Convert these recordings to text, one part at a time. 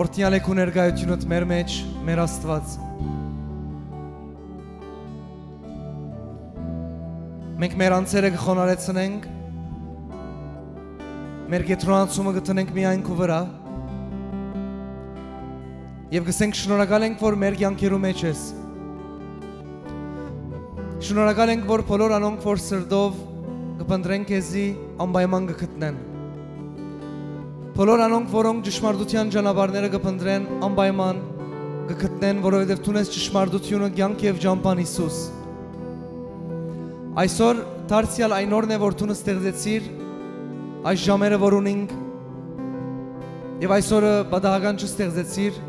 Օրհնյալ է քո ներկայությունդ մեր մեջ, մեր Աստված։ Մենք մեր անձերը կխոնարհեցնենք, մեր կենտրոնացումը կտնենք միայն քո վրա, եւ կսենք շնորհակալ ենք, որ մեր կյանքերում մեջ ես։ Շնորհակալ ենք, որ բոլոր անոնք, որ սրտով կփնտրեն քեզի, անպայման կգտնեն։ Բոլոր անոնք, որոնք ճշմարտության ճանապարհները կփնտրեն, անպայման կգտնեն, որովհետև դու ես ճշմարտությունը, կյանք եւ ճամփան Հիսուս։ Այսօր դարձյալ այն օրն է, որ դու ստեղծեցիր այս ժամերը, որ ունենք, եւ այսօրը պատահական չստեղծեցիր,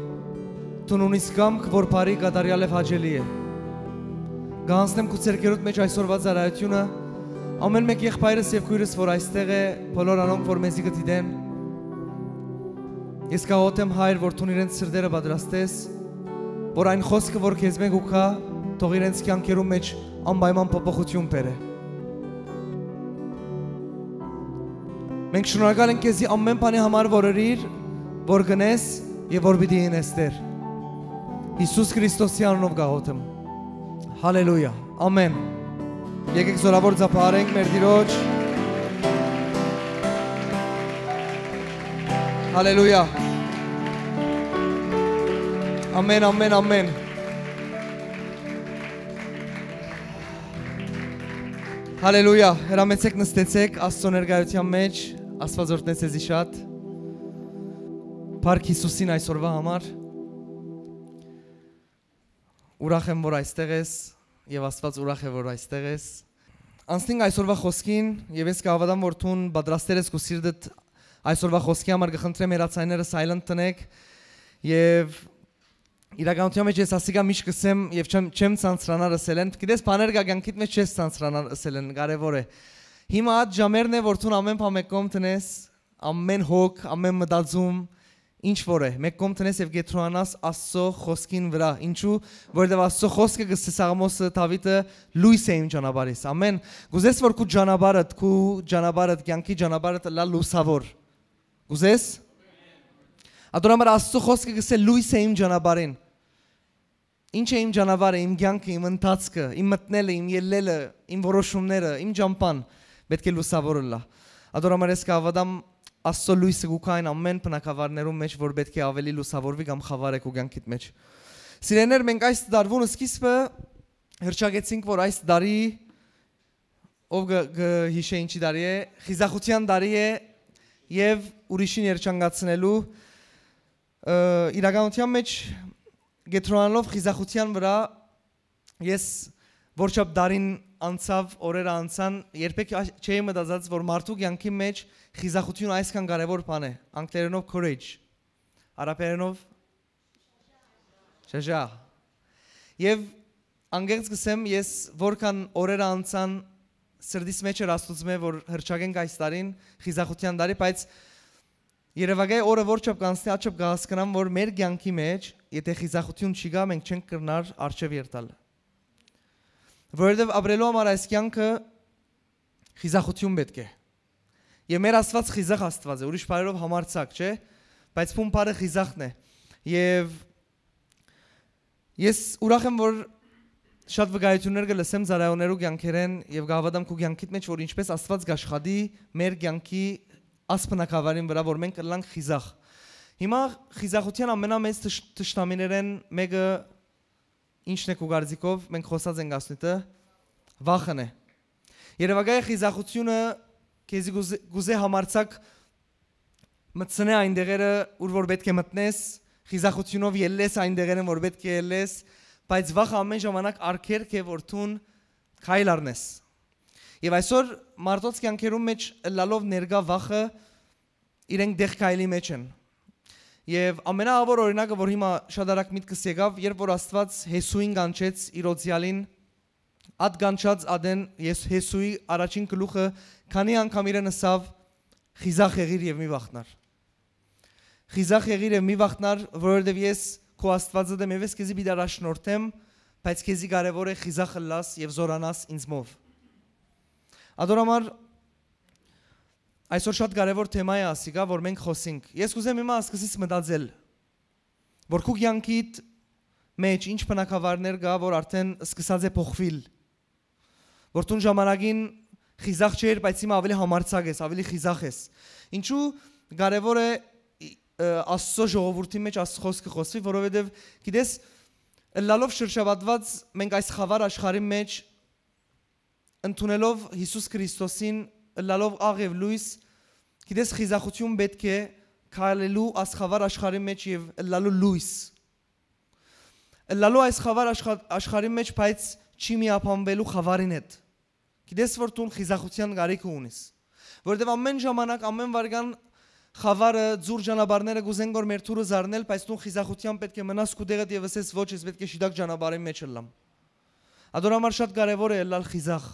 դու ունես կամք, որ բարի կատարյալ եւ հաճելի է։ Գանցնեմ քո ցերկերոտ մեջ այսօրվա ծառայությունը, ամեն մեկ եղբայրս եւ քույրս, որ այստեղ է, բոլոր անոնք, որ մեզի կդիտեն։ Ես կաղոթեմ Հայր, որ դու իրենց սրտերը պատրաստես, որ այն խոսքը, որ քեզ մեկ ուքա, թող իրենց կյանքերում մեջ անպայման փոփոխություն բերե։ Մենք շնորհակալ ենք քեզի ամեն բանի համար, որ ըրիր, որ գնես եւ որ պիտի ինես Տեր։ Հիսուս Քրիստոսի անունով գաղոթեմ։ Հալելույա։ Ամեն։ Եկեք զորավոր ծափարենք մեր Տիրոջ։ Հալելույա։ Ամեն, ամեն, ամեն։ Հալելույա, հրամեցեք նստեցեք Աստծո ներկայության մեջ, Աստված օրհնեց ձեզի շատ։ Փառք Հիսուսին այսօրվա համար։ Ուրախ եմ, որ այստեղ ես, եւ Աստված ուրախ է, որ այստեղ ես։ Անցնենք այսօրվա խոսքին, եւ ես կհավատամ, որ դու պատրաստել ես քո սիրտդ այսօրվա խոսքի համար, կխնդրեմ երացայինները silent տնեք եւ իրականության մեջ ես ասիկա միշտ կսեմ եւ չեմ ցանցրանալ ասել են, գիտես բաներ կա կյանքիդ մեջ չես ցանցրանալ ասել են, կարեւոր է։ Հիմա այդ ժամերն է, որ դու ամեն բան մեկ կողմ տնես, ամեն հոգ, ամեն մտածում, ինչ որ է, մեկ կողմ տնես եւ գետրոնանաս Աստծո խոսքին վրա։ Ինչու՞, որովհետեւ Աստծո խոսքը գսես Սաղմոսը Դավիթը լույս է իմ ճանապարհիս։ Ամեն։ Գուզես որ քո ճանապարհդ, կյանքի ճանապարհդ լա լուսավոր։ Գուզես։ Ադորամար Աստծո խոսքը գսե լույս է իմ ճանապարհին։ Ինչ է իմ ճանապարհը, իմ կյանքը, իմ ընթացքը, իմ մտնելը, իմ ելնելը, իմ որոշումները, իմ ճամփան պետք է լուսավոր լա։ Ադորամար ես կհավատամ Աստծո լույսը գուքային ամեն բնակավարներում մեջ, որ պետք է ավելի լուսավորվի կամ խավարի քո կյանքիդ մեջ։ Սիրեներ, մենք այս դարվուն սկիզբը հրճակեցինք, որ այս դարի ով հիշե ինչի դարի է, խիզախության դարի է եւ ուրիշին երջանկացնելու իրականության մեջ գետրոնալով խիզախության վրա ես որչափ դարին անցավ, օրերը անցան, երբեք չէի մտածած, որ մարդու կյանքի մեջ խիզախությունը այսքան կարևոր բան է, անգլերենով courage, արաբերենով շրջաղ։ Եվ անգեղծ գսեմ, ես որքան օրերը անցան, սրտիս մեջ էր Աստծո որ հրճակենք այս տարին խիզախության տարի, բայց Երևակայ օրը որչափ կանցնի, աչափ կհասկանամ, որ մեր կյանքի մեջ, եթե խիզախություն չկա, մենք չենք կրնար արջև երթալ։ Որովհետև ապրելու համար այս կյանքը խիզախություն պետք է։ Եվ մեր Աստված խիզախ Աստված է, ուրիշ բառերով համարձակ, չէ՞, բայց փուն բառը խիզախն է։ Եվ ես ուրախ եմ, որ շատ վկայություններ կլսեմ ծառայողներու կյանքերեն եւ կհավատամ քո կյանքիդ մեջ, որ ինչպես Աստված կաշխատի մեր կյանքի ասպնակավարին վրա, որ մենք կլանք խիզախ։ Հիմա խիզախության ամենամեծ թշնամիներեն մեկը ինչն է քո կարծիքով, մենք խոսած ենք ասնիտը, վախն է։ Երևակայ խիզախությունը քեզի գուզե համարձակ մտցնե այն դեղերը, ուր որ պետք է մտնես, խիզախությունով ելես այն դեղերեն, որ պետք է ելես, բայց վախը ամեն ժամանակ արգելք է, որ դու քայլ առնես։ Եվ այսօր մարդոց կյանքերում մեջ լալով ներկա վախը իրենք դեղ քայլի մեջ են։ Եվ ամենաավոր օրինակը, որ հիմա շատ արագ միտքս եկավ, երբ որ Աստված Հեսուին կանչեց իր օծյալին, ատ կանչած ադեն Հեսուի առաջին գլուխը քանի անգամ իրեն ասավ խիզախ եղիր եւ մի վախնար։ Խիզախ եղիր եւ մի վախնար, որովհետեւ ես քո Աստվածը դեմ ես քեզի պիտի առաջնորդեմ, բայց քեզի կարեւոր է խիզախ լաս եւ զորանաս ինձմով։ Ադորամար այսօր շատ կարևոր թեմա է ասիկա, որ մենք խոսենք։ Ես կուզեմ հիմա սկսից մտածել, որ քու կյանքիդ մեջ ինչ բնակավարներ կա, որ արդեն սկսած է փոխվել, որ տուն ժամանակին խիզախ չէր, բայց հիմա ավելի համարձակ ես, ավելի խիզախ ես։ Ինչու կարևոր է Աստծո ժողովրդի մեջ Աստծո խոսքը խոսվի, որովհետև գիտես, լալով շրջապատված մենք այս խավար աշխարհի մեջ ընդունելով Հիսուս Քրիստոսին, լալով աղ եւ լույս, գիտես, խիզախություն պետք է քայլելու այս խավար աշխարհի մեջ եւ լալու լույս։ Լալու այս խավար աշխարհի մեջ, բայց չի միապանվելու խավարին հետ։ Գիտես, որ դու խիզախության կարիք ունես, որովհետև ամեն ժամանակ, ամեն վարքան խավարը, ձուր ճանապարհները գուզեն որ մեր թուրը զարնել, բայց դու խիզախության պետք է մնաս քու տեղդ եւ ասես ոչ, ես պետք է շիդակ ճանապարհի մեջ լամ։ Ադոր համար շատ կարևոր է լալ խիզախ։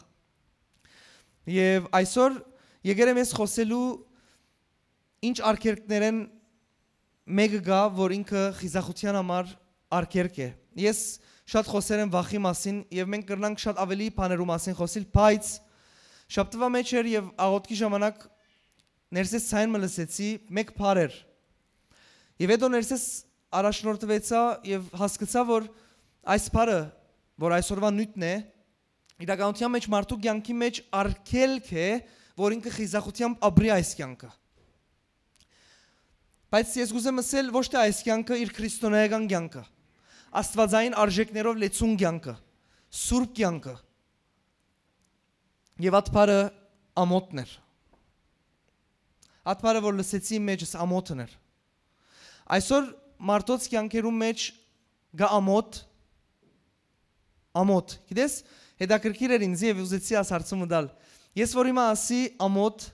Եվ այսօր եկել եմ ես խոսելու ինչ արգելքներեն մեկը գա, որ ինքը խիզախության համար արգելք է։ Ես շատ խոսել եմ վախի մասին եւ մենք կրնանք շատ ավելի բաներու մասին խոսել, բայց շաբթվա մեջ էր եւ աղոթքի ժամանակ ներսես ցայն մլսեցի մեկ բառեր։ Եվ հետո ներսես առաջնորդվեցա եւ հասկացա, որ այս բառը, որ այսօրվա նույնն է, իրականության մեջ մարդու կյանքի մեջ արգելք է, որ ինքը խիզախությամբ ապրի այս կյանքը։ Բայց ես գուզեմ ասել ոչ թե այս կյանքը իր քրիստոնեական կյանքը, աստվածային արժեքներով լեցուն կյանքը, սուրբ կյանքը։ Եվ այդ բառը ամոթն էր։ Այդ բառը որ լսեցի մեջս ամոթն էր։ Այսօր մարդոց կյանքերում մեջ գա ամոթ։ Գիտես, հետաքրքիր էր ինձ եւ ուզեցի աս հարցումը դալ։ Ես որ հիմա ասի ամոթ,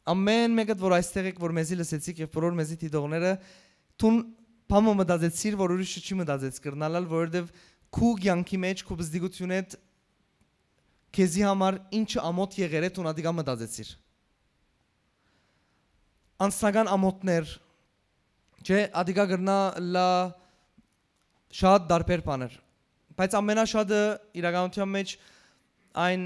ամեն մեկը որ այստեղ եք որ մեզի լսեցիք եւ բոլոր մեզի դիտողները տուն բամը մտածեցիր, որ ուրիշը չի մտածեց կրնալալ, որովհետև քու կյանքի մեջ քու բզդիգությունը քեզի համար ինչը ամոթ եղեր է տուն ադիգա մտածեցիր։ Անձնական ամոթներ, չէ, ադիգա գրնա լա շատ դարբեր բաներ, բայց ամենաշատը իրականության մեջ այն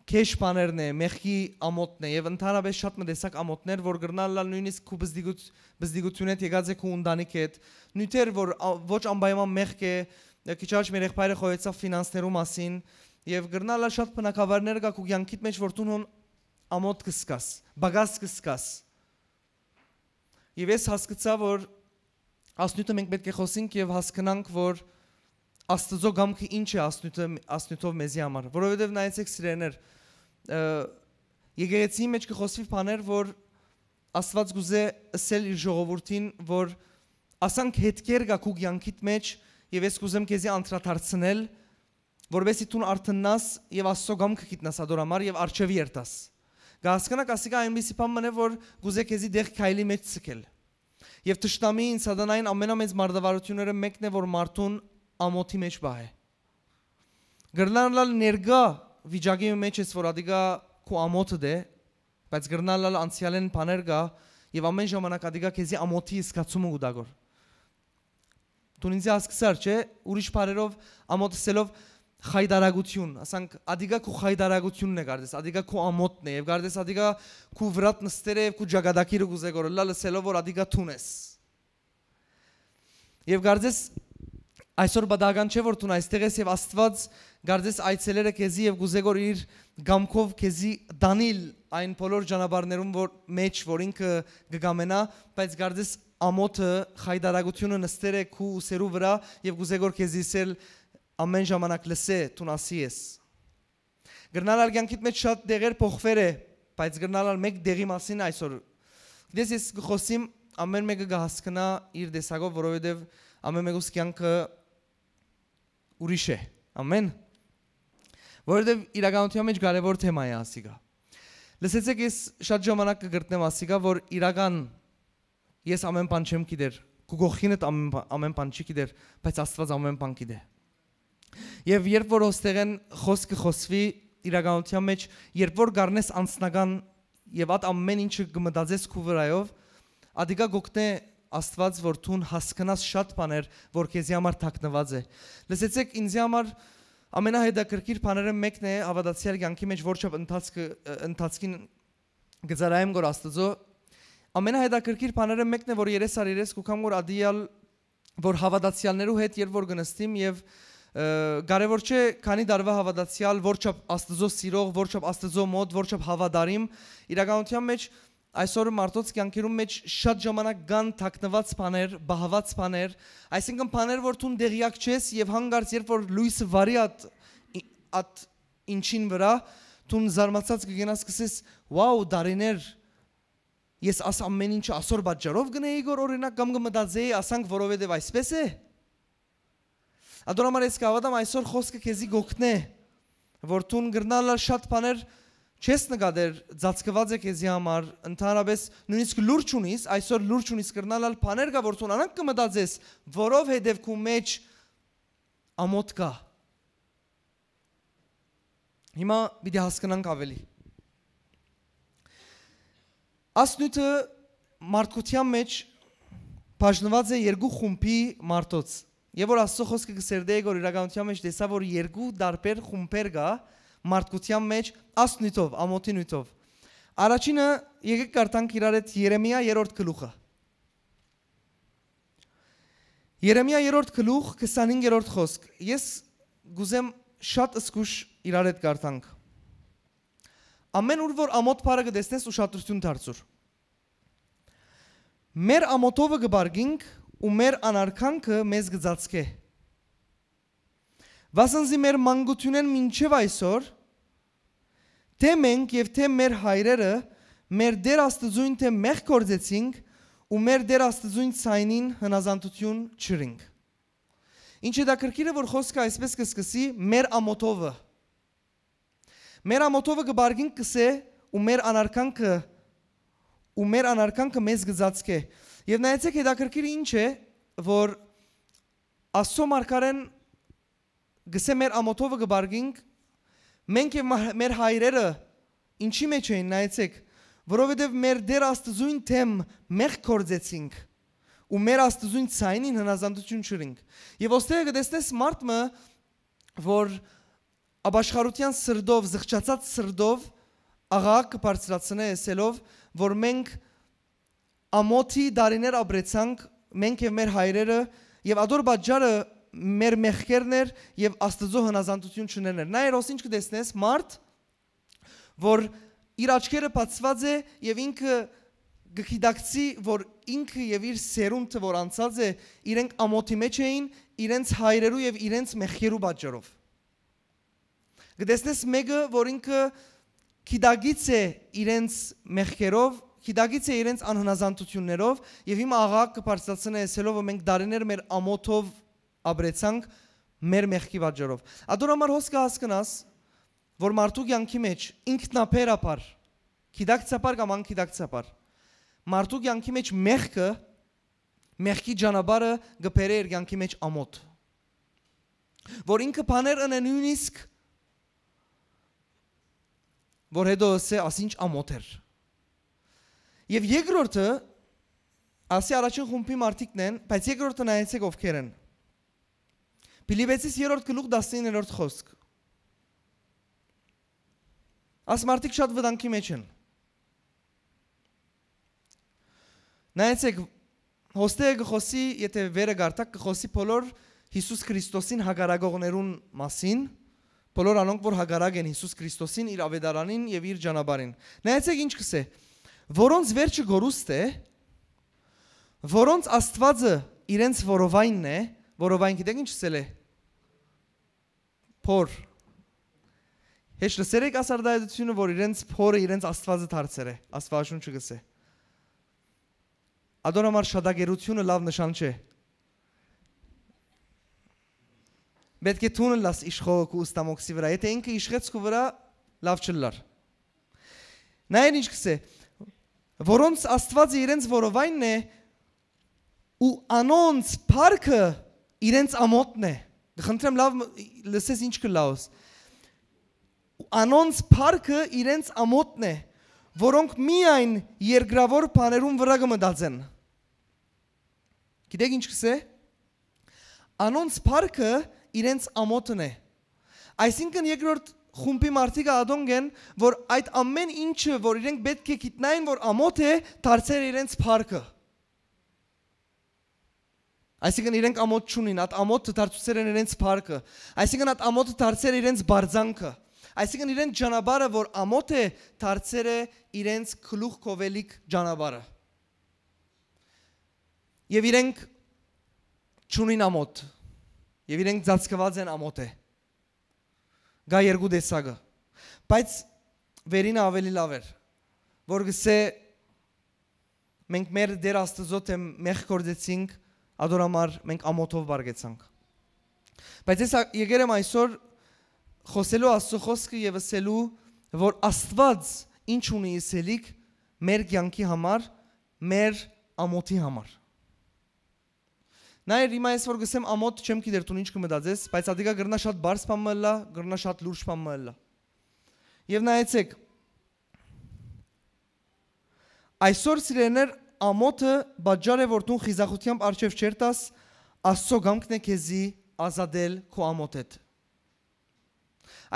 քեշ բաներն է, մեղքի ամոթն է եւ ընդհանրապես շատ մտեսակ ամոթներ, որ գրնալա նույնիսկ քու բզդիգությունը եկած է քու ընտանիքի հետ, նույնիսկ որ ոչ անպայման մեղք է, քիչ առաջ մեր եղբայրը խոսեցավ ֆինանսներու մասին եւ գրնալա շատ բնակավարներ կա քու կյանքիդ մեջ, որ դու ամոթ կսկաս, բագաս կսկաս։ Եվ ես հասկացա, որ ասնյութը մենք պետք է խոսենք եւ հասկանանք, որ Աստծո գամքը ինչ է ասնյութով մեզի համար, որովհետև նայեցեք սիրեներ, եկեղեցի մեջ կխոսվի բաներ, որ Աստված գուզե ասել իր ժողովրդին, որ ասանք հետքեր գա քու կյանքիդ մեջ եւ ես կուզեմ քեզի անդրադարձնել, որովհետեւ դու արթնաս եւ Աստծո գամքը գիտնաս ադորամար եւ արժեվի երտաս։ Գասկանակ ասիկա այնպիսի բան մնե, որ գուզե քեզի դեղ քայլի մեջ ցկել։ Եվ տշտամին սատանային ամենամեծ մարտավարությունները մեկն է, որ մարդուն ամոթի մեջ բահ է։ Գրնալալ ներգա վիճակի մեջ ես որ ադիգա քու ամոթը դե, բայց գրնալալ անցյալեն բաներ գա եւ ամեն ժամանակ ադիգա քեզի ամոթի զգացումը ուդագոր։ Դու ինձ հասկացար, չէ, ուրիշ բառերով ամոթսելով խայդարագություն, ասանք ադիգա քու խայդարագությունն է գարդես, ադիգա քու ամոթն է եւ գարդես ադիգա քու վրատ նստեր եւ քու ջագադակիրը գուզեգոր լալսելով որ ադիգա թունես։ Եվ գարդես այսօր բադական չէ որ դու այստեղ ես եւ Աստված գարդես այցելերը քեզի եւ գուզեգոր իր գամքով քեզի դանիլ այն բոլոր ճանապարհներում որ մեջ որ ինքը գգամենա, բայց գարդես ամոթը խայդարագությունը նստեր է քու ուսերու վրա եւ գուզեգոր քեզի սել ամեն ժամանակ լսե դու ասի ես։ Գրնալալ կյանքիդ մեջ շատ դեղեր փոխվեր է, բայց գրնալալ մեկ դեղի մասին այսօր։ Դες ես խոսիմ ամեն մեկը կհասկանա իր դեսագով, որովհետեւ ամեն մեկուս կյանքը ուրիշ է, ամեն, որովհետև իրականության մեջ կարևոր թեմա է ասիկա։ Լսեցեք ես շատ ժամանակ կգրտնեմ ասիկա, որ իրական ես ամեն բան չեմ գիտեր, քու գողքինդ ամեն բան չի գիտեր, բայց Աստված ամեն բան գիտե։ Եվ երբ որ ոստեղեն խոսքը խոսվի իրականության մեջ, երբ որ գարնես անձնական եւ այդ ամեն ինչը կմտածես քու վրայով, ադիգա գոկնե Աստված որ դու հասկանաս շատ բաներ, որ քեզի համար թաքնված է։ Լսեցեք ինձ համար ամենահետաքրքիր բաները մեկն է հավատացյալ կյանքի մեջ որչափ ընթացքին գծարայեմ գոր Աստծո։ Ամենահետաքրքիր բաները մեկն է որ երես արիրես կուքամ որ ադիալ որ հավատացյալներու հետ երբ որ գնստիմ եւ կարևոր չէ քանի դարվա հավատացյալ, որչափ Աստծո սիրող, որչափ Աստծո մոտ, որչափ հավատարիմ, իրականության մեջ այսօր մարդոց կյանքերում մեջ շատ ժամանակ կան թաքնված բաներ, բահված բաներ, այսինքն բաներ, որ դու դեղյակ չես եւ հանգարց երբ որ լույսը վարի at ինչին վրա, դու զարմացած կգնաս կսես, «Վաու, դարիներ, ես աս ամեն ինչը ասոր պատճառով գնեի գոր օրինակ կամ կմտածեի, ասանք որովհետեւ այսպես է»։ Ադոնամար ես կհավատամ այսօր խոսքը քեզի գոքնե, որ դու գրնալա շատ բաներ չես նկատեր, ծածկված է քեզի համար, ընդհանրապես նույնիսկ լուրջ ունիս, այսօր լուրջ ունիս կրնալալ բաներ կա, որ դու անանք կմտածես, որովհետև քո մեջ ամոթ կա։ Հիմա պիտի հասկանանք ավելի։ Ասնույթը մարդկության մեջ բաժնված է երկու խումբի մարդոց։ Եվ որ Աստծո խոսքը կսերդեի, որ իրականության մեջ տեսա, որ երկու տարբեր խումբեր կա մարդկության մեջ ասնույթով, ամոթի նույթով։ Առաջինը եկեք կարդանք իրար հետ Երեմիա 3-րդ գլուխը։ Երեմիա 3-րդ գլուխ 25-րդ խոսք։ Ես գուզեմ շատ զգուշ իրար հետ կարդանք։ Ամեն ուր որ ամոթ բառը կտեսնես ուշադրություն դարձուր։ Մեր ամոթովը կբարգինք ու մեր անարքանքը մեզ կծածկե։ Վասնզի մեր մանկությունեն մինչև այսօր, թե մենք և թե մեր հայրերը մեր Տեր Աստծուն թե մեղք գործեցինք ու մեր Տեր Աստծուն ցայնին հնազանդություն չրինք։ Ինչ է դա կրկիրը, որ խոսքը այսպես կսկսի մեր ամոթովը։ Մեր ամոթովը կբարգինք կսե ու մեր անարքանքը մեզ կծածկե։ Եվ նայեցեք հետաքրքիրը ինչ է, որ Աստծո մարգարեն գսե մեր ամոթովը կբարգինք, մենք և մեր հայրերը ինչի մեջ էին, նայեցեք, որովհետև մեր Տեր Աստծուն թեմ մեղք գործեցինք ու մեր Աստծուն ցայնին հնազանդություն չրինք։ Եվ ոստեղ կտեսնես մարդը, որ ապաշխարության սրդով, զղջացած սրդով աղաղակ կբարձրացնե ասելով, որ մենք ամոթի դարիներ ապրեցանք, մենք և մեր հայրերը, և ադոր պատճառը մեր մեղքերն էր և Աստծո հնազանդություն չներն էր։ Նա էր ոսինչ կտեսնես մարդ, որ իր աչքերը բացված է և ինքը գիտակցի, որ ինքը և իր սերունդը, որ անցած է, իրենք ամոթի մեջ էին, իրենց հայրերու և իրենց մեղքերու պատճառով։ Կտեսնես մեկը, որ ինքը գիտակից է իրենց մեղքերով, գիտակից է իրենց անհնազանդություններով և հիմա աղաղակ կբարձրացնե ասելով, որ մենք դարիներ մեր ամոթով ապրեցանք մեր մեղքի պատճառով։ Ադորամար հոսքը հասկանաս, որ մարդու կյանքի մեջ ինքնաբերաբար, գիտակցաբար կամ անգիտակցաբար, մարդու կյանքի մեջ մեղքը, մեղքի ճանապարհը կբերե իր կյանքի մեջ ամոթ։ Որ ինքը բաներ ընե նույնիսկ, որ հետո ասե ասինչ ամոթ էր։ Եվ երկրորդը, ասի առաջին խումբի մարդիկն են, բայց երկրորդը նայեցեք ովքեր են։ Փիլիպպեցիս 3-րդ գլուխ 19-րդ խոսք։ Աս մարդիկ շատ վտանգի մեջ են։ Նայեցեք, հոստերը կխոսի, եթե վերը գարտակ, կխոսի բոլոր Հիսուս Քրիստոսին հագարագողներուն մասին, բոլոր անոնք, որ հագարակ են Հիսուս Քրիստոսին, իր ավետարանին և իր ճանապարհին։ Նայեցեք ինչ կսե, որոնց վերջը գորուստ է, որոնց Աստվածը իրենց որովայնն է, որովայն գիտեք ինչ սել է, փոր, հեչ լսեր եք ասարդայությունը, որ իրենց փորը իրենց Աստվածը դարձել է, Աստվածաշունչը գսե։ Ադոնամար շատագերությունը լավ նշան չէ։ Պետք է թունը լաս իշխողը կու ուստամոքսի վրա, եթե ինքը իշխեց կու վրա, լավ չլար։ Նայեն ինչ կսե, որոնց Աստվածը իրենց որովայնն է ու անոնց փառքը իրենց ամոթն է։ Խնդրեմ լավ լսես ինչ կլաուս։ Անոնց փառքը իրենց ամոթն է, որոնք միայն երկրավոր բաներուն վրա կմտածեն։ Գիտեք ինչ կսե։ Անոնց փառքը իրենց ամոթն է։ Այսինքն երկրորդ խումբի մարդիկը ադոնք են, որ այդ ամեն ինչը, որ իրենք պետք է գիտնային, որ ամոթ է, դարձել իրենց փառքը։ Այսինքն իրենք ամոթ չունին, այդ ամոթը դարձել են իրենց փառքը։ Այսինքն այդ ամոթը դարձել է իրենց բարձանքը։ Այսինքն իրենց ճանապարհը, որ ամոթ է, դարձել է իրենց գլուխ կովելիք ճանապարհը։ Եվ իրենք չունին ամոթ։ Եվ իրենք ծածկված են ամոթ է։ Գա երկու տեսակը։ Բայց վերինը ավելի լավ էր, որ գսե մենք մեր Տեր Աստծոց մեղ կորձեցինք, ադորամար մենք ամոթով բարգեցանք։ Բայց ես եկել եմ այսօր խոսելու Աստծո խոսքը եւ ասելու, որ Աստված ինչ ունի ասելիք մեր կյանքի համար, մեր ամոթի համար։ Նայր հիմա ես որ գսեմ ամոթ չեմ գիտեր դու ինչ կմտածես, բայց ադիգա գրնա շատ բարձ բան մըլա, գրնա շատ լուրջ բան մըլա։ Եվ նայեցեք այսօր սիրեներ ամոթը բաժար է որ դու խիզախությամբ արժև չերտաս Աստծո գամքն է քեզի ազատել քո ամոթեդ։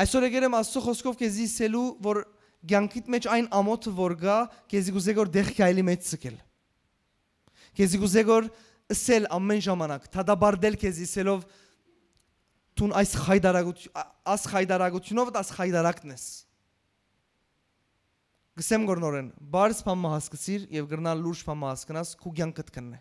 Այսօր եկել եմ Աստծո խոսքով քեզի ասելու որ կյանքիդ մեջ այն ամոթը որ գա քեզի գուզե գոր դեղ քայլի մեջ ցկել։ Քեզի գուզե գոր ասել ամեն ժամանակ թադաբարդել քեզի ասելով դու այս խայդարագությունով այս խայդարակն ես։ Գսեմ գորնորեն, բարձ բան հասկացիր եւ գրնալ լուրջ բան հասկանաս քու կյանքդ կննե։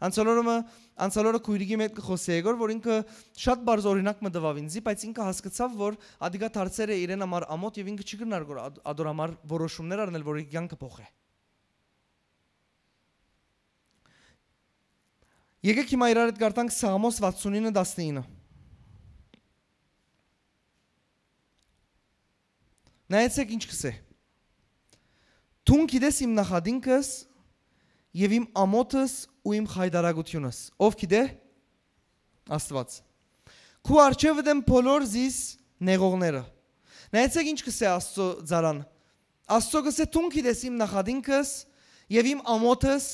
Անցալորը քույրիկի հետ խոսեի որ ինքը շատ բարձ օրինակ մտավ ինձի, բայց ինքը հասկացավ որ ադիգա դարձել է իրեն համար ամոթ եւ ինքը չի գնար որ ադորամար որոշումներ առնել որ իր կյանքը փոխե։ Եկեք հիմա իրար հետ գարտանք Սաղմոս 69:19։ Նայեցեք ինչ կսե։ Դու գիտես իմ նախադինքս եւ իմ ամոթս ու իմ խայդարագությունս։ Ով գիտե։ Աստված։ Քու արջևը դեմ բոլոր զիս նեղողները։ Նայեցեք ինչ կսե Աստծո ծարան։ Աստծո կսե դու գիտես իմ նախադինքս եւ իմ ամոթս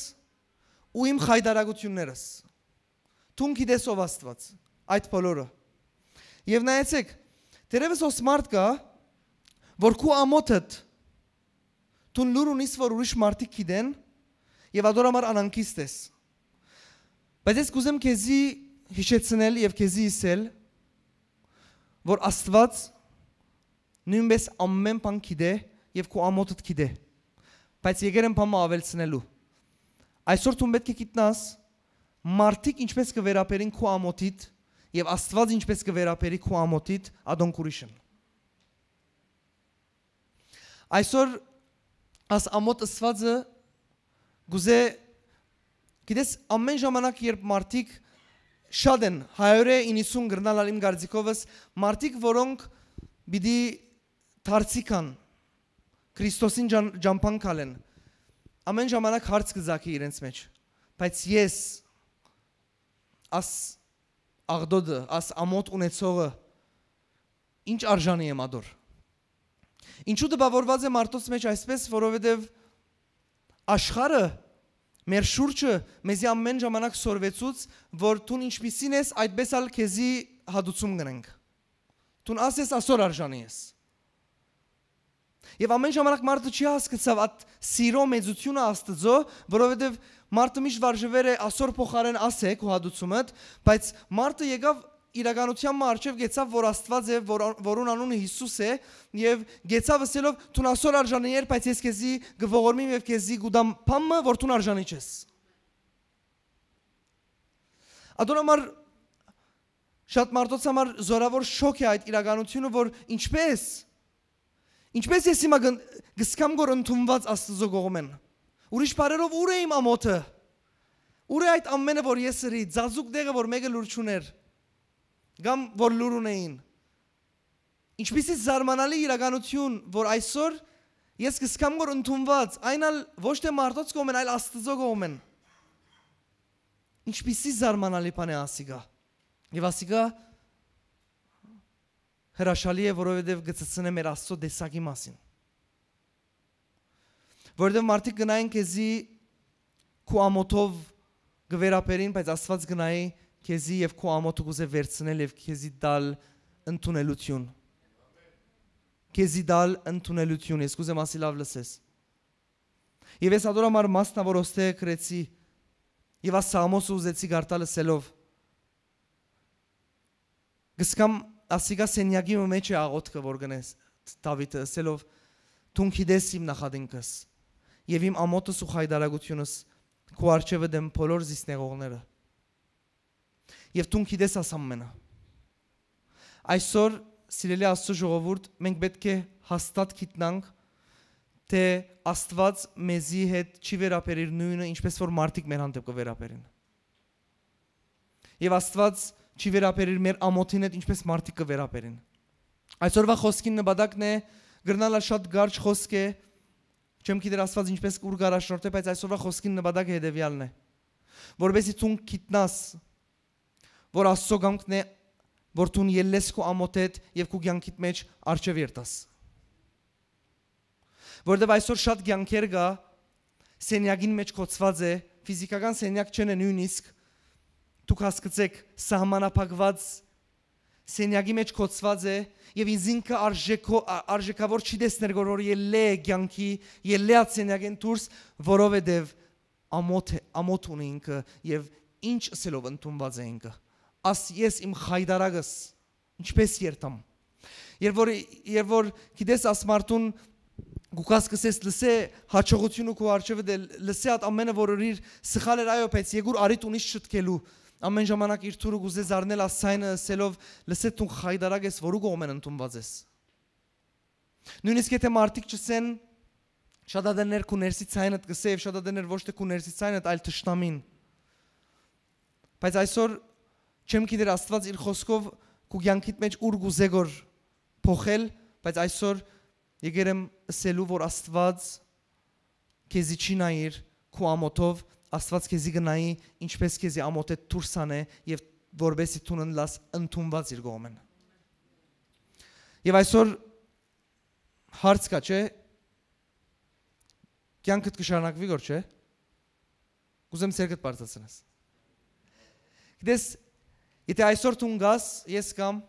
ու իմ խայդարագություններս։ Դու գիտես ով Աստված։ Այդ բոլորը։ Եվ նայեցեք, դերևս օսմարտ կա, որ քու ամոթդ դու լուր ունիս որ ուրիշ մարդիկ գիտեն եւ ադորամար անանկիստ ես։ Բայց ես կուզեմ քեզի հիշեցնել եւ քեզի ասել, որ Աստված նույնպես ամեն բան գիտե եւ քու ամոթդ գիտե։ Բայց եկել եմ բանը ավելցնելու։ Այսօր դու պետք է գիտնաս մարդիկ ինչպես կվերապերին քու ամոթիդ եւ Աստված ինչպես կվերապերի քու ամոթիդ ադոնք ուրիշն։ Այսօր աս ամոթ ըսվածը գուզե գիտես ամեն ժամանակ երբ մարդիկ շատ են 190 գրնալ իմ գարձիկովս մարդիկ որոնք բիդի դարձիկան Քրիստոսին ջամփան կալեն ամեն ժամանակ հարց կզակի իրենց մեջ բայց ես աս աղդոդը աս ամոթ ունեցողը ինչ արժանի եմ ադոր։ Ինչու դպավորված է մարդոց մեջ այսպես, որովհետև աշխարհը մեր շուրջը մեզի ամեն ժամանակ սորվեցուց, որ դու ինչպիսին ես, այդպես ալ քեզի հադուցում գնենք։ Դու ասես ասոր արժանի ես։ Եվ ամեն ժամանակ մարդը չի հասկացավ այդ սիրո մեծությունը Աստծո, որովհետև մարդը միշտ վարժվեր է ասոր փոխարեն ասեք ու հադուցումդ, բայց մարդը եկավ իրականության մարջև գեցավ որ Աստված է որուն անունը Հիսուս է եւ գեցավ ասելով դու ասոր արժանի ես բայց ես քեզի գողորմիմ եւ քեզի գուդամ փամը որ դու արժանի ես ադոնամար շատ մարդոց համար զորավոր շոկ է այդ իրականությունը որ ինչպես ես հիմա գսկամ գոր ընդունված Աստծո կողմեն ուրիշ բարերով ուր է իմ ամոթը ուր է այդ ամենը որ ես սրի ծազուկ դեղը որ մեկը լուր չուներ Գամ որ լուր ունեին ինչպիսի զարմանալի իրականություն որ այսօր ես կսկամ որ ընդունված այն ալ ոչ թե մարդոց կողմեն այլ Աստծո կողմեն ինչպիսի զարմանալի բան է ասիգա եւ ասիգա հրաշալի է որովհետեւ գծցնե մեր Աստծո դեսակի մասին որովհետեւ մարդիկ գնային քեզի քու ամոթով գվերապերին բայց Աստված գնայի քեզի եւ քո ամոթը գուզե վերցնել եւ քեզի դալ ընդունելություն քեզի դալ ընդունելություն ես կուզեմ ասի լավ լսես եւ ես ադորամար մասնավոր ոստե քրեցի Եվ աս Սամոսը ուզեցի գարտալը սելով։ Գսկամ ասիգա սենյակի մեջ է աղոտքը որ գնես Դավիթը սելով Տուն գիտես իմ նախադինքս եւ իմ ամոթս ու խայդարագությունս քո արջևը դեմ բոլոր զիսնեղողները։ Եվ տուն գիտես ասամենը։ Այսօր սիրելի Աստծո ժողովուրդ մենք պետք է հաստատ գիտնանք թե Աստված մեզի հետ չի վերապերիր նույնը ինչպես որ մարդիկ մեր հանդեպ կվերապերին։ Եվ Աստված չի վերապերիր մեր ամոթին հետ ինչպես մարդիկ կվերապերին։ Այսօրվա խոսքին նպատակն է գրնալա շատ գարջ խոսք է չեմ գիտեր Աստված ինչպես ուր գարաշնորհ բայց այսօրվա խոսքին նպատակը հետևյալն է որովհետեւ ցուն գիտնաս որ Աստծո կամքն է որ դու ելես քո ամոթեդ եւ քո կյանքիդ մեջ արժեվ երտաս որովհետեւ այսօր շատ կյանքեր կա սենյակին մեջ կոծված է ֆիզիկական սենյակ չեն նույնիսկ դուք հասկացեք սահմանափակված սենյակի մեջ կոծված է եւ ինքը արժեքավոր չի տեսներ որ ելե կյանքի ելե սենյակեն դուրս որովհետեւ ամոթ ունի ինքը եւ ինչ ասելով ընդունված է ինքը աս ես իմ խայդարագս ինչպես երթամ երբ որ գիտես ասմարտուն գուկաս կսես լսե հաջողությունը քո արջևը լսե at ամենը որ իր սխալ էր այո բայց եգուր արիտ ունի շտկելու ամեն ժամանակ իր թուրը գուզե զարնել ասայնը ասելով լսե դու խայդարագ ես որու կողմեն ընդունված ես նույնիսկ եթե մարդիկ չսեն շատ ադերներ քո ներսի ցայնդ կսե եւ շատ ադերներ ոչ թե քո ներսի ցայնդ այլ թշնամին բայց այսօր չեմ գիտեր Աստված իր խոսքով քո կյանքիդ մեջ ուր գուզեգոր փոխել բայց այսօր եկերեմ ասելու որ Աստված քեզի չի նայիր քո ամոթով Աստված քեզի գնայի ինչպես քեզի ամոթը դուրսան է եւ որբեսի տունն լաս ընդունված իր կողմեն եւ այսօր հարց կա չէ կյանքդ կշարունակվի գոր չէ կուզեմ սերկդ բարձրացնես գիտես եթե այսօր տուն գաս ես կամ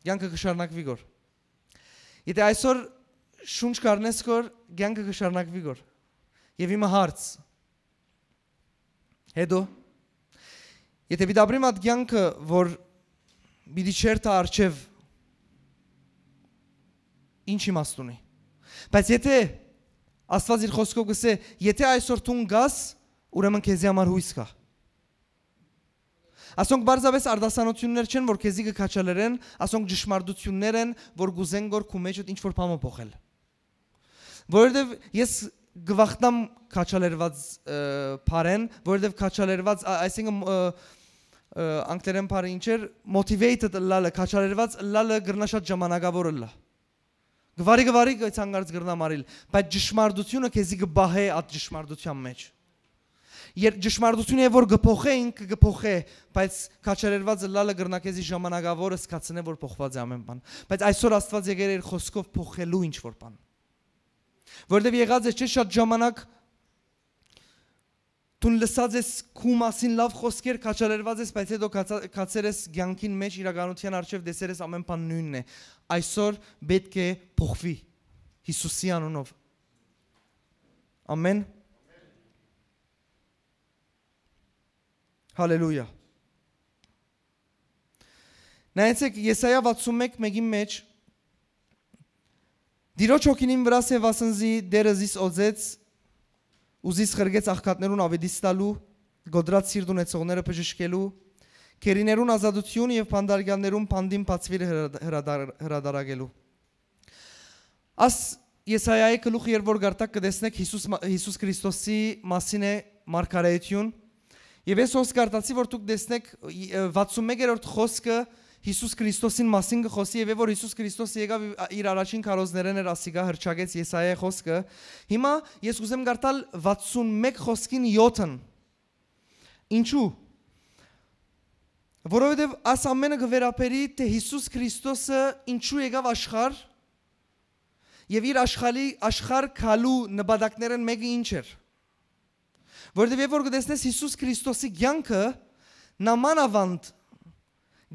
կյանքը կշարունակվի գոր եթե այսօր շունչ կառնես գոր կյանքը կշարունակվի գոր եւ իմը հարց հետո եթե բիդաբրիմ այդ կյանքը որ բիդի չերթա արչև ինչ իմաստ ունի բայց եթե Աստված իր խոսքով գսե եթե այսօր տուն գաս ուրեմն քեզի համար հույս կա ասոնք բարձավես արդասանություններ չեն որ քեզի կքաչալերեն ասոնք ճշմարտություններ են որ գուզեն գոր քո մեջդ ինչ որ բան փոխել որովհետեւ ես գվախտամ քաչալերված բարեն որովհետեւ քաչալերված այսինքն անգլերեն բարը ինչեր motivated լալը քաչալերված լալը գրնաշատ ժամանակավոր լա գվարի ցանկարծ գրնամարիլ բայց ճշմարտությունը քեզի կբահե այդ ճշմարտության մեջ ճշմարտությունը որ գփոխե ինքը գփոխե բայց քաչալերված լալը գրնակեզի ժամանակավորը սկացնե որ փոխված է ամեն բան բայց այսօր Աստված եկել է իր խոսքով փոխելու ինչ որ բան որովհետև եղած է չէ շատ ժամանակ դու լսած ես քու մասին լավ խոսքեր քաչալերված ես բայց հետո քացեր ես ցանկին մեջ իրականության արժև դեսեր ես ամեն բան նույնն է այսօր պետք է փոխվի Հիսուսի անունով ամեն Հալելույա նայեցեք Եսայա 61:1-ի մեջ Դիրոջ հոգինին վրա սևասնզի դերը զիս օձեց ուզիս խրգեց աղքատներուն ավետիս տալու գոդրած սիրտ ունեցողները բժշկելու քերիներուն ազատություն եւ փանդարգյաններուն փանդին բացվիրը հրադարագելու Աս Եսայայի գլուխ երբ որ գարտակ կտեսնեք Հիսուս Քրիստոսի մասին է մարգարեություն Եվ ես հոս կարտացի, որ դուք տեսնեք 61-րդ խոսքը Հիսուս Քրիստոսին մասին կխոսի եւ որ Հիսուս Քրիստոսը եկավ իր առաջին քարոզներն էր ասիգա հրճագեց Եսայայի խոսքը հիմա ես ուզեմ գարտալ 61 խոսքին 7-ն ինչու որովհետեւ աս ամենը գվերապերի թե Հիսուս Քրիստոսը ինչու եկավ աշխարհ եւ իր աշխարհ քալու նպատակներն մեկը ինչ էր որովհետև երբ որ կտեսնես Հիսուս Քրիստոսի կյանքը նամանավանդ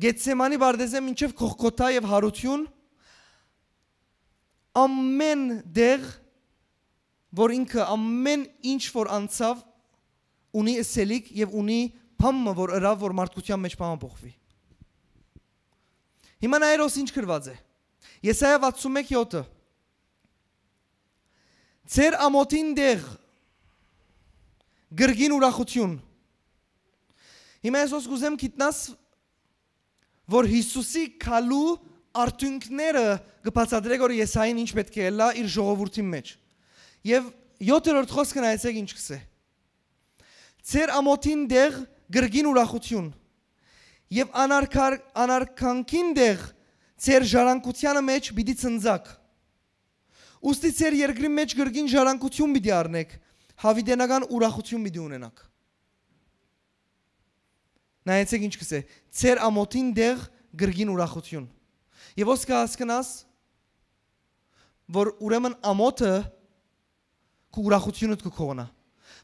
Գեթսեմանի բարդեզեմ ինչև Գողգոթա եւ հարություն ամեն դեղ որ ինքը ամեն ինչ որ անցավ ունի սելիկ եւ ունի փամը, որ ըրավ, որ մարդկության մեջ փամը փոխվի։ Հիմա նայերոս ինչ գրված է։ Եսայա 61:7 Ձեր ամոթին դեղ գրգին ուրախություն։ Հիմա ես կուզեմ գիտնաս, որ Հիսուսի քալու արդյունքները կբացատրեք, որ Եսային ինչ պետք է լա իր ժողովրդի մեջ։ Եվ 7-րդ խոսքը նայեցեք ինչ կսե։ Ձեր ամոթին դեղ գրգին ուրախություն եւ անարքանքին դեղ ձեր ժառանգությանը մեջ պիտի ցնծակ։ Ուստի ձեր երկրի մեջ գրգին ժառանգություն պիտի առնեք, հավիտենական ուրախություն պիտի ունենաք։ Նայեցեք ինչ կսե։ Ձեր ամոթին դեղ գրգին ուրախություն։ Եվ ոսկե հասկնաս, որ ուրեմն ամոթը քո ուրախությունը կքողնա։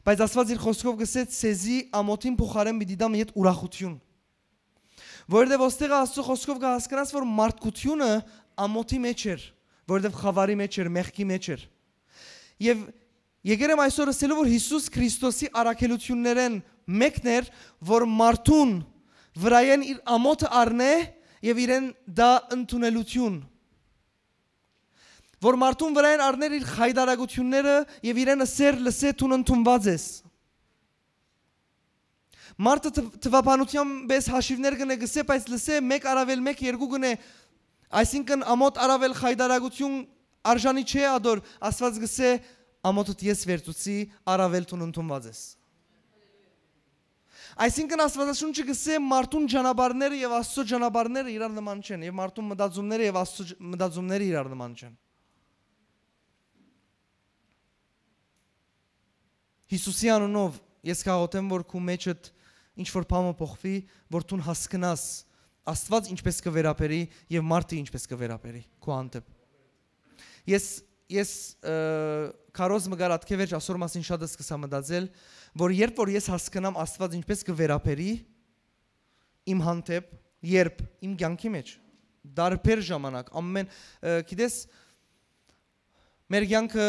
Բայց Աստված իր խոսքով գսե ցեզի ամոթին փոխարեն պիտի դամ իդ ուրախություն։ Որովհետև ոստեղ Աստծո խոսքով կհասկանաս, որ մարդկությունը ամոթի մեջ էր, որովհետև խավարի մեջ էր, մեղքի մեջ էր։ Եվ եկել եմ այսօր ասելու, որ Հիսուս Քրիստոսի առաքելություններեն մեկն էր, որ մարդուն վրայեն իր ամոթը առնե եւ իրեն դա ընդունելություն, որ մարդուն վրայեն առներ իր խայդարագությունները եւ իրեն սեր լսե տուն ընդունված ես։ Մարդը թվապանության պես հաշիվներ կնե գսե, բայց լսե մեկ առավել մեկ երկու կնե, այսինքն ամոթ առավել խայդարագություն արժանի չէ ադոր, Աստված գսե ամոթդ ես վերցուցի առավել տուն ընդունված ես։ Այսինքն Աստվածաշունչը գսե մարդուն ճանապարհները եւ Աստծո ճանապարհները իրար նման չեն եւ մարդուն մտածումները եւ Աստծո մտածումները իրար նման չեն։ Հիսուսի անունով ես կաղոթեմ, որ քո մեջդ ինչ որ բանը փոխվի, որ դու հասկանաս Աստված ինչպես կվերապերի եւ մարդը ինչպես կվերապերի քո հանդեպ։ Ես քարոզ մգարատ քեվեջ ասոր մասին շատ սկսա մտածել, որ երբ որ ես հասկանամ Աստված ինչպես կվերապերի իմ հանդեպ, երբ իմ կյանքի մեջ դարբեր ժամանակ ամեն գիտես մեր կյանքը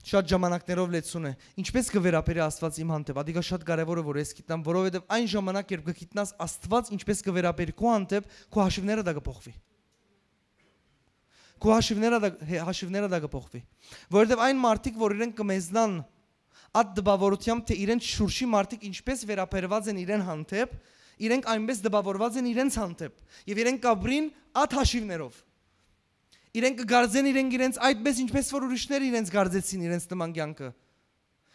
շատ ժամանակներով լեցուն է, ինչպես կվերապերի Աստված իմ հանդեպ, ադիգա շատ կարևոր է, որ ես գիտնամ, որովհետև այն ժամանակ երբ կգիտնաս Աստված ինչպես կվերապերի քո հանդեպ, քո հաշիվները դա կփոխվի։ Քո հաշիվները դա կփոխվի։ Որովհետև այն մարդիկ, որ իրենք կմեզնան այդ դպավորությամբ, թե իրենց շուրշի մարդիկ ինչպես վերապերված են իրեն հանդեպ, իրենք այնպես դպավորված են իրենց հանդեպ, եւ իրենք կաբրին այդ հաշիվներով։ Իրենք կգարձեն իրենց այդպես ինչպես որ ուրիշները իրենց գարձեցին իրենց նման կյանքը։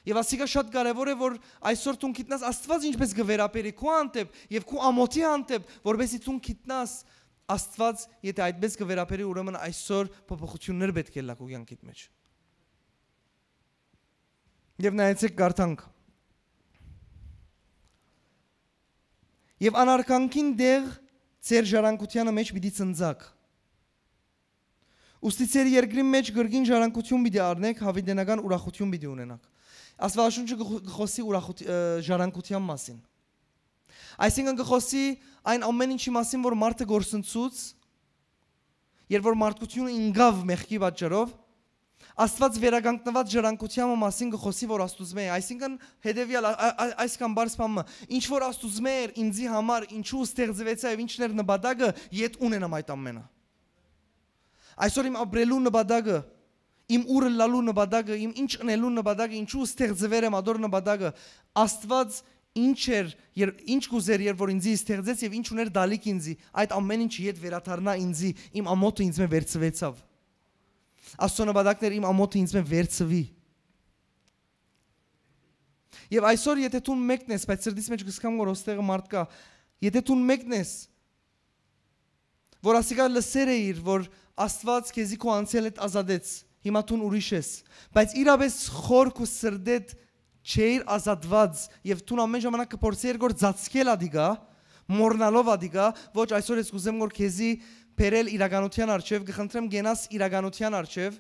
Եվ ասիկա շատ կարևոր է, որ այսօր դու գիտնաս Աստված ինչպես կվերապերի քո հանդեպ եւ քո ամոթի հանդեպ, որովհետեւ դու գիտնաս Աստված, եթե այդպես կվերապերի, ուրեմն այսօր փոփոխություններ պետք է լա քո կյանքիդ մեջ։ Եվ նայեցեք կարդանք։ Եվ անարքանքին դեղ ձեր ժառանգությանը մեջ պիտի ցնծակ։ Ուստի ձեր երկրի մեջ գրգին ժառանգություն պիտի առնեք, հավիտենական ուրախություն պիտի ունենաք։ Աստվածաշունչը կխոսի ժառանգության մասին։ Այսինքն կխոսի այն ամեն ինչի մասին, որ մարդը գործընծուց, երբ որ մարդկությունը ինգավ մեղքի պատճառով, Աստված վերականգնված ժառանգության մասին կխոսի, որ Աստուծո է, այսինքն հետևյալ այսքան բարձ բանը, ինչ որ Աստուծո է ինձի համար, ինչու ստեղծվեցա եւ ինչն էր նպատակը, իդ ունենամ այդ ամենը։ Այսօր իմ ապրելու նպատակը, իմ ուր լալու նպատակը, իմ ինչ անելու նպատակը, ինչու ստեղծվել եմ ադոր նպատակը, Աստված ինչ էր, ինչ կուզեր, երբ որ ինձի ստեղծեց եւ ինչ ուներ դալիք ինձի, այդ ամեն ինչի հետ վերաթարնա ինձի, իմ ամոթը ինձ մե վերցվեցավ։ Աստծո նպատակն էր իմ ամոթը ինձ մե վերցվի։ Եվ այսօր եթե դու մեկն ես, բայց սրտից մեջ կսկամ որ ոստեղը մարդ կա, եթե դու մեկն ես, որ ասիկա լսեր էիր, որ Աստված քեզի քո անցյալը ազատեց, հիմա դու ուրիշ ես, բայց իրապես խորք ու սրդեդ չէիր ազատված եւ դու ամեն ժամանակ կփորձեիր որ ծածկել ադիգա, մորնալով ադիգա, ոչ այսօր ես կուզեմ որ քեզի բերել իրականության արչեւ, կխնդրեմ գենաս իրականության արչեւ,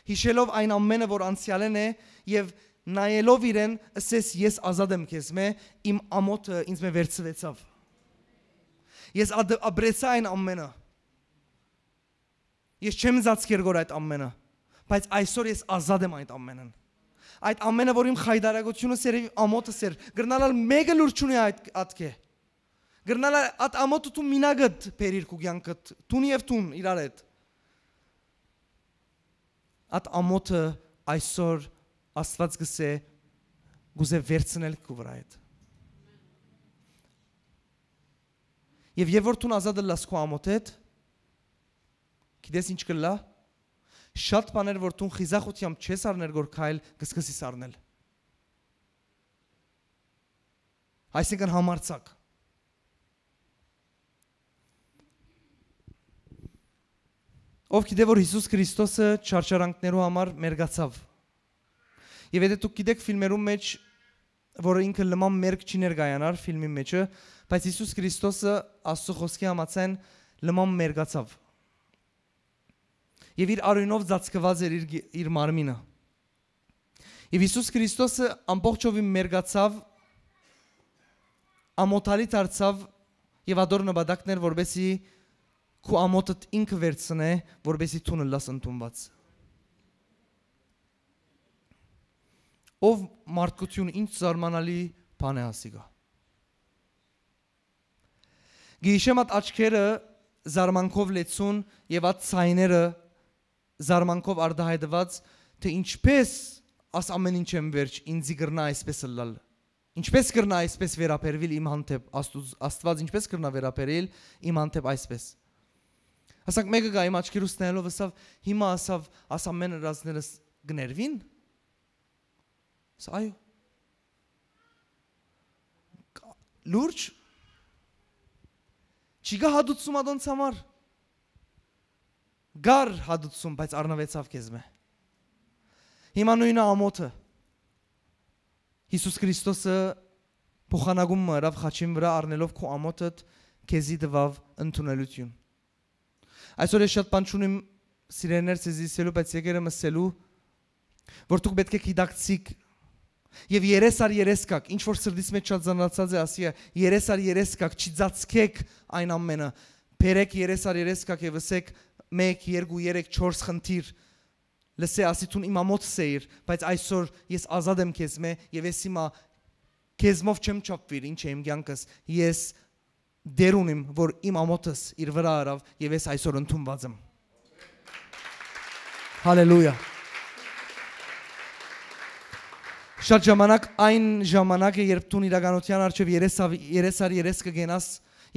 հիշելով այն ամենը որ անցյալն է եւ նայելով իրեն, ասես ես ազատ եմ քեզ մե, իմ ամոթը ինձ մե վերցվեցավ։ Ես ապրեցա այն ամենը։ Ես չեմ ծածկել գոր այդ ամենը, բայց այսօր ես ազատ եմ այդ ամենն։ այդ ամենը որ իմ խայդարագությունը սերևի ամոթը սեր գրնալալ մեկը լուր չունի այդ ատկե գրնալա at ամոթը դու մինագդ բերիր քու կյանքդ տուն եւ տուն իրար հետ at ամոթը այսօր Աստված գսե գուզե վերցնել քու վրա հետ եւ երբ որ տուն ազատ լաս քու ամոթ հետ գիտես ինչ կլա շատ բաներ որ տուն խիզախությամբ չես առնել գործքայլ գսկսես առնել այսինքն համարցակ ով գիտե որ Հիսուս Քրիստոսը չարչարանքներու համար մերգացավ եւ եթե դուք գիտեք ֆիլմերում մեջ որ ինքը լման մերգ չի ներկայանար ֆիլմի մեջը բայց Հիսուս Քրիստոսը Աստծո խոսքի համաձայն լման մերգացավ եւ իր արյունով ծածկված էր իր մարմինը եւ Հիսուս Քրիստոսը ամբողջովի մերգացավ ամոթալի դարձավ եւ ադոր նպատակներ որբեսի քու ամոթդ ինքը վերցնե որբեսի տունը լաս ընդունված ով մարդկություն ինչ զարմանալի բան է ասիգա գիշեմ at աչքերը զարմանքով լեցուն եւ at ցայները զարմանքով արդահայտված թե ինչպես աս ամեն ինչ եմ վերջ ինձի գրնա այսպես լալ ինչպես գրնա այսպես վերապերվել իմ հանդեպ Աստված ինչպես գրնա վերապերել իմ հանդեպ այսպես ասենք մեկը գա իմ աչքերուց նայելով ասավ հիմա ասավ աս ամեն ռազներս գներվին այո լուրջ չիգա հադուցում ադոնց համար գար հադուցում բայց առնվեցավ քեզմե հիմա նույնը ամոթը Հիսուս Քրիստոսը փոխանակում մրավ խաչին վրա առնելով քո ամոթդ քեզի դվավ ընդունելություն այսօր ես շատ բան չունիմ սիրեներ ցեզիսելու բայց եկել եմ ասելու որ դուք պետք է գիտակցիք եւ 30 կակ ինչ որ սրտից մեջ շատ զանացած է ասիա 30 կակ չի ծածկեք այն ամենը բերեք 30 կակ եւ ասեք 1 2 3 4 խնդիր լսե ասիթուն իմ ամոթս էիր բայց այսօր ես ազատ եմ քեզմե եւ ես հիմա քեզմով չեմ չափվիր ինչ է իմ կյանքս ես դեր ունիմ որ իմ ամոթս իր վրա արավ եւ ես այսօր ընդունված եմ հալելույա շատ ժամանակ այն ժամանակը երբ դու իրականության արչեւ 30 կգենաս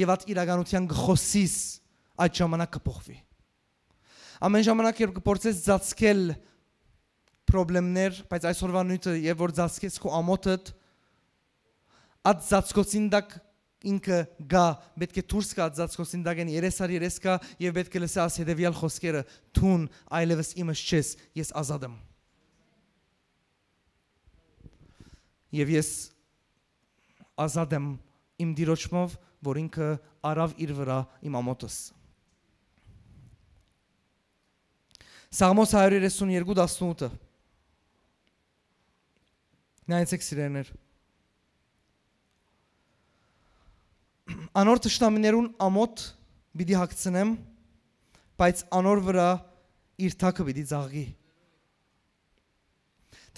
եւ այդ իրականության գխոսիս այդ ժամանակ կփոխվի ամեն ժամանակ երբ կփորձես ծածկել խնդիրներ բայց այսօրվա նույնը երբ որ ծածկես քո ամոթդ այդ ծածկոցին դակ ինքը գա պետք է դուրս գա ծածկոցին դակեն 30 կա եւ պետք է լսես հետեւյալ խոսքերը թուն այլևս իմս չես ես ազատ եմ եւ ես ազատ եմ իմ դիրոջմով որ ինքը արավ իր վրա իմ ամոթս Սաղմոս 132:18 նայեցեք սիրեներ Անոր թշնամիներուն ամոթ պիտի հագցնեմ բայց անոր վրա իր թակը պիտի ծաղկի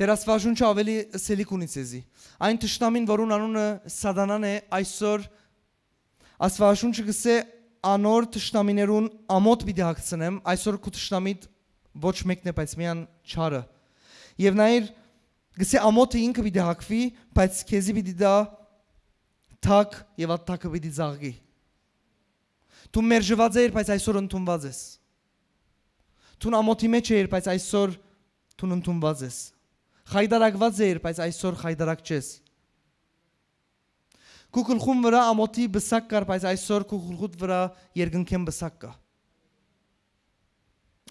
Տեր Աստվածաշունչը ավելի սելիկ ունի ցեզի այն թշնամին որուն անունը Սատանան է այսօր Աստվածաշունչը գսե անոր թշնամիներուն ամոթ պիտի հագցնեմ այսօր քու թշնամիդ ոչ մեկն է բայց միան չարը եւ նայր գսե ամոթը ինքը պիտի հագվի բայց քեզի պիտի դա թակ եւ այդ թակը պիտի ծաղկի Դու մերժված ես բայց այսօր ընդունված ես Դու ամոթի մեջ ես բայց այսօր դու ընդունված ես Խայդարակված ես բայց այսօր խայդարակ չես Քու գլխում վրա ամոթի բսակ կար բայց այսօր քու գլխուդ վրա երկնքեն բսակ կա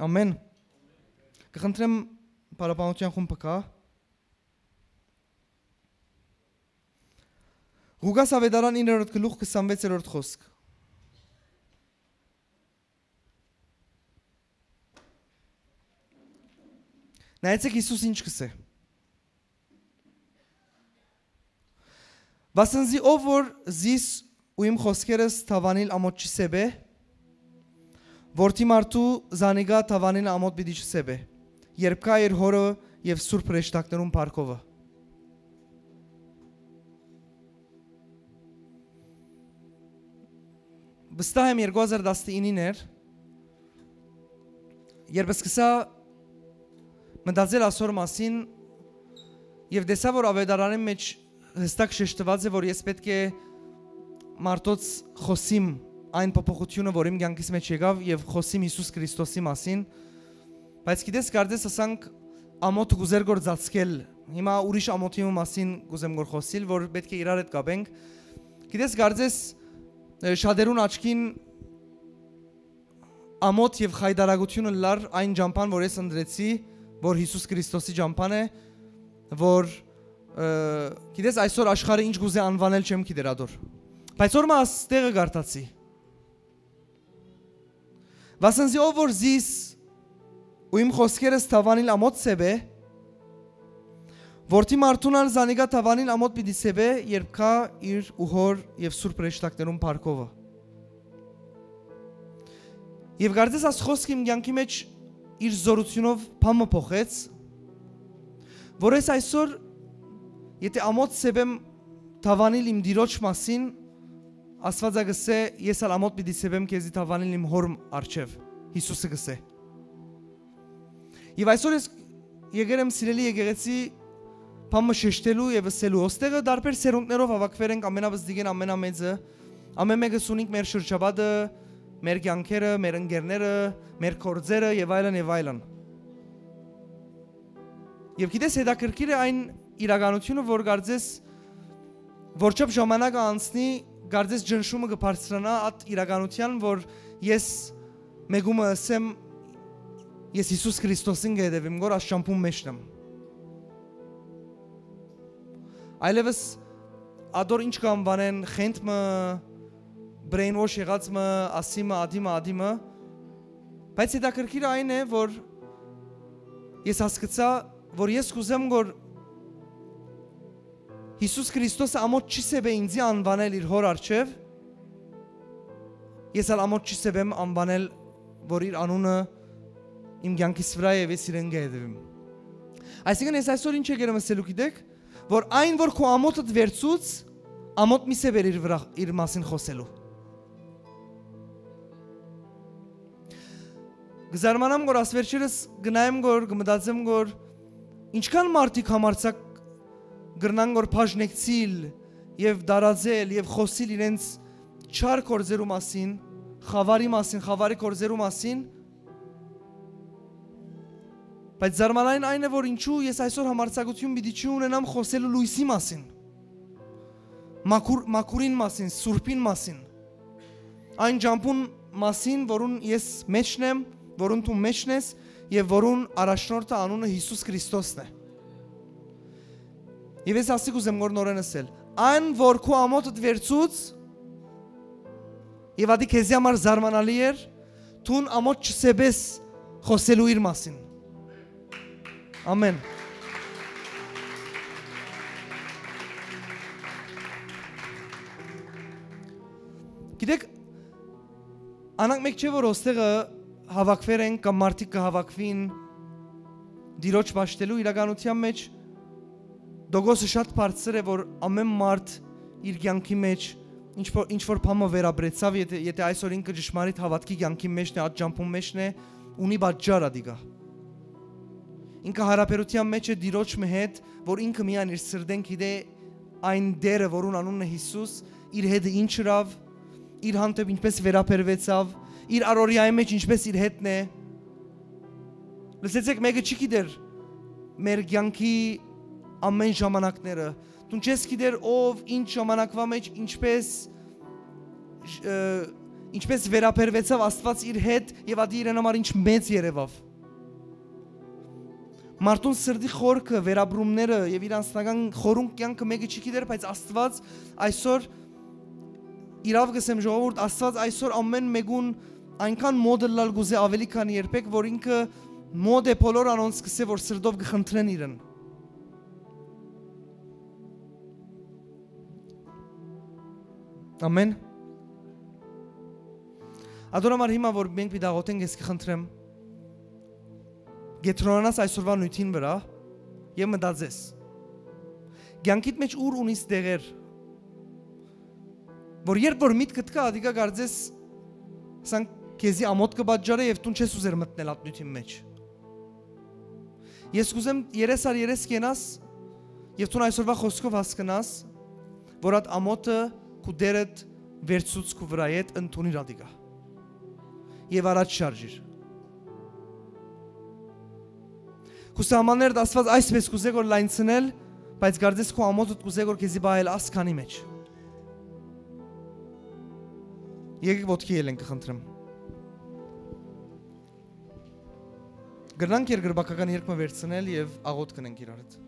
Ամեն Կխնդրեմ պարապանության խումբը կա Ղուկաս ավետարան 9-րդ գլուխ 26-րդ խոսք Նայեցեք Հիսուս ինչ կսե Վասնզի ով որ զիս ու իմ խոսքերս թավանիլ ամոթ չսեբե Որտի մարդու զանիգա թավանիլ ամոթ պիտի չսեբե Երբ կա իր հորը եւ Սուրբ հրեշտակներուն փառքովը։ Վստահ եմ 2019-ին էր, երբ սկսա մտածել այսօր մասին եւ տեսա, որ ավետարանի մեջ հստակ շեշտված է, որ ես պետք է մարդոց խոսիմ այն փոփոխությունը, որ իմ կյանքից մեջ եկավ եւ խոսիմ Հիսուս Քրիստոսի մասին, բայց գիտես կարծես ասանք ամոթ գուզեր գոր ծածկել, հիմա ուրիշ ամոթի մասին գուզեմ գոր խոսիլ, որ պետք է իրար հետ կապենք, գիտես կարծես շատերուն աչքին ամոթ եւ խայդարագությունը լար այն ճամփան, որ ես ընդրեցի, որ Հիսուս Քրիստոսի ճամփան է, որ գիտես այսօր աշխարհը ինչ գուզե անվանել չեմ գիտեր ադոր, բայց որ մաս տեղը գարտացի, վասնզի ով որ զիս ու իմ խոսքերս թավանիլ ամոթ սեբե, որտի մարդունալ զանիգա թավանիլ ամոթ պիտի սեբե, երբ կա իր ու հոր եւ Սուրբ հրեշտակներուն փառքովը։ Եվ կարծես այս խոսքը իմ կյանքի մեջ իր զորությունով փամը փոխեց, որ ես այսօր եթե ամոթ սեբեմ թավանիլ իմ դիրոջ մասին, Աստվածը գսե ես ալ ամոթ պիտի սեբեմ քեզի թավանիլ իմ հոր արջև, Հիսուսը գսե։ Եվ այսօր ես եկել եմ սիրելի եկեղեցի փամը շեշտելու եւ ասելու, ոստեղը դարբեր սերունդներով հավաքվել ենք ամենավզդիգեն ամենամեծը, ամեն մեկս ունենք մեր շրջապատը, մեր կյանքերը, մեր ընկերները, մեր կորձերը եւ այլն եւ այլն։ Եվ գիտես հետաքրքիր է այն իրականությունը, որ կարծես որչափ ժամանակը անցնի, կարծես ջնշումը կբարձրանա այդ իրականության, որ ես մեկումը ասեմ ես Հիսուս Քրիստոսին գեդևեմ, որ աշամփում մեջն եմ։ Այլևս ադոր ինչ կանվանեն խենթմը, brainwash եղածը, ասիմը, ադիմը, բայց հետաքրքիրը այն է, որ ես հասկացա, որ ես կուզեմ, որ Հիսուս Քրիստոսը ամոթ չի սեբե ինձի անվանել իր հոր արջև, ես ալ ամոթ չի սեբեմ անվանել, որ իր անունը իմ կյանքիս վրա եւ ես իրեն գեդևեմ։ Այսինքն ես այսօր ինչ եկել եմ ասելու գիտեք, որ այն որ քո ամոթդ վերցուց, ամոթ մի սեբեր իր վրա իր մասին խոսելու։ Գզարմանամ որ ասվերջերս գնայեմ որ գմտածեմ որ ինչքան մարդիկ համարցակ գրնան որ բաժնեկցիլ եւ դարաձել եւ խոսիլ իրենց չար կորձերու մասին, խավարի կորձերու մասին, բայց զարմանալին այն է որ ինչու ես այսօր համարցակություն պիտի չունենամ խոսելու լույսի մասին, մաքուրին մասին, սուրբին մասին, այն ջամփուն մասին, որուն ես մեջն եմ, որուն դու մեջն ես եւ որուն առաջնորդը անունը Հիսուս Քրիստոսն է։ Եվ ես ասի կուզեմ որ նորեն ասել, այն որ քո ամոթդ վերցուց եւ ադի քեզի համար զարմանալի էր, տուն ամոթ չսեբես խոսելու իր մասին։ Ամեն։ Գիտեք, անանք մեկ չէ որ ոստեղը հավաքվեր են կամ մարդիկ կհավաքվին դիրոջ պաշտելու իրականության մեջ Դոգոսը շատ բարձր է, որ ամեն մարդ իր կյանքի մեջ ինչ որ բամը վերաբրեցավ, եթե այսօր ինքը ճշմարիտ հավատքի կյանքի մեջն է, այդ ջամփում մեջն է, ունի բաժար ադիգա։ Ինքը հարաբերության մեջ է դիրոջ մե հետ, որ ինքը միան իր սրդեն գիտե այն դերը, որուն անունն է Հիսուս, իր հետը ինչ հրավ, իր հանդեպ ինչպես վերաբերվեցավ, իր առօրյայի մեջ ինչպես իր հետն է։ Լսեցեք, մեկը չի գիտեր մեր կյանքի ամեն ժամանակները, դու չես գիտեր ով ինչ ժամանակվա մեջ ինչպես վերաբերվեցավ Աստված իր հետ եւ ադի իրեն համար ինչ մեծ երևավ։ Մարդուն սրդի խորքը, վերաբրումները եւ իր անձնական խորուն կյանքը մեկը չի գիտեր, բայց Աստված այսօր իրավ գսեմ ժողովուրդ, Աստված այսօր ամեն մեկուն այնքան մոդելալ գուզե ավելի քան երբեք, որ ինքը մոդ է բոլոր անոնց սկսե որ սրդով կխնդրեն իրեն։ Ամեն։ Ադորամար հիմա որ մենք պիտի աղոթենք ես կխնդրեմ Գետրոնանաս այսօրվա նույթին վրա եւ մտածես։ Կյանքիդ մեջ ուր ունիս տեղեր, որ երբ որ միտքդ կա, ադիկա կարծես սան քեզի ամոթ կբաժարե եւ տուն չես ուզեր մտնել ատնյութի մեջ։ Ես կուզեմ 30 կենաս եւ տուն այսօրվա խոսքով հասկանաս, որ այդ ամոթը քու դերդ վերցուց քու վրայետ ընդունիր ադիկա։ Եվ առաջ շարժիր։ Քու սահմաններդ Աստված այսպես կուզե որ լայնցնել, բայց կարծես քու ամոթդ կուզե որ քեզի բայել ասքանի մեջ։ Եկեք ոտքի ելենք խնդրեմ։ Գրնանք երկրպագական երկմը վերցնել եւ աղոթ կնենք իրար հետ։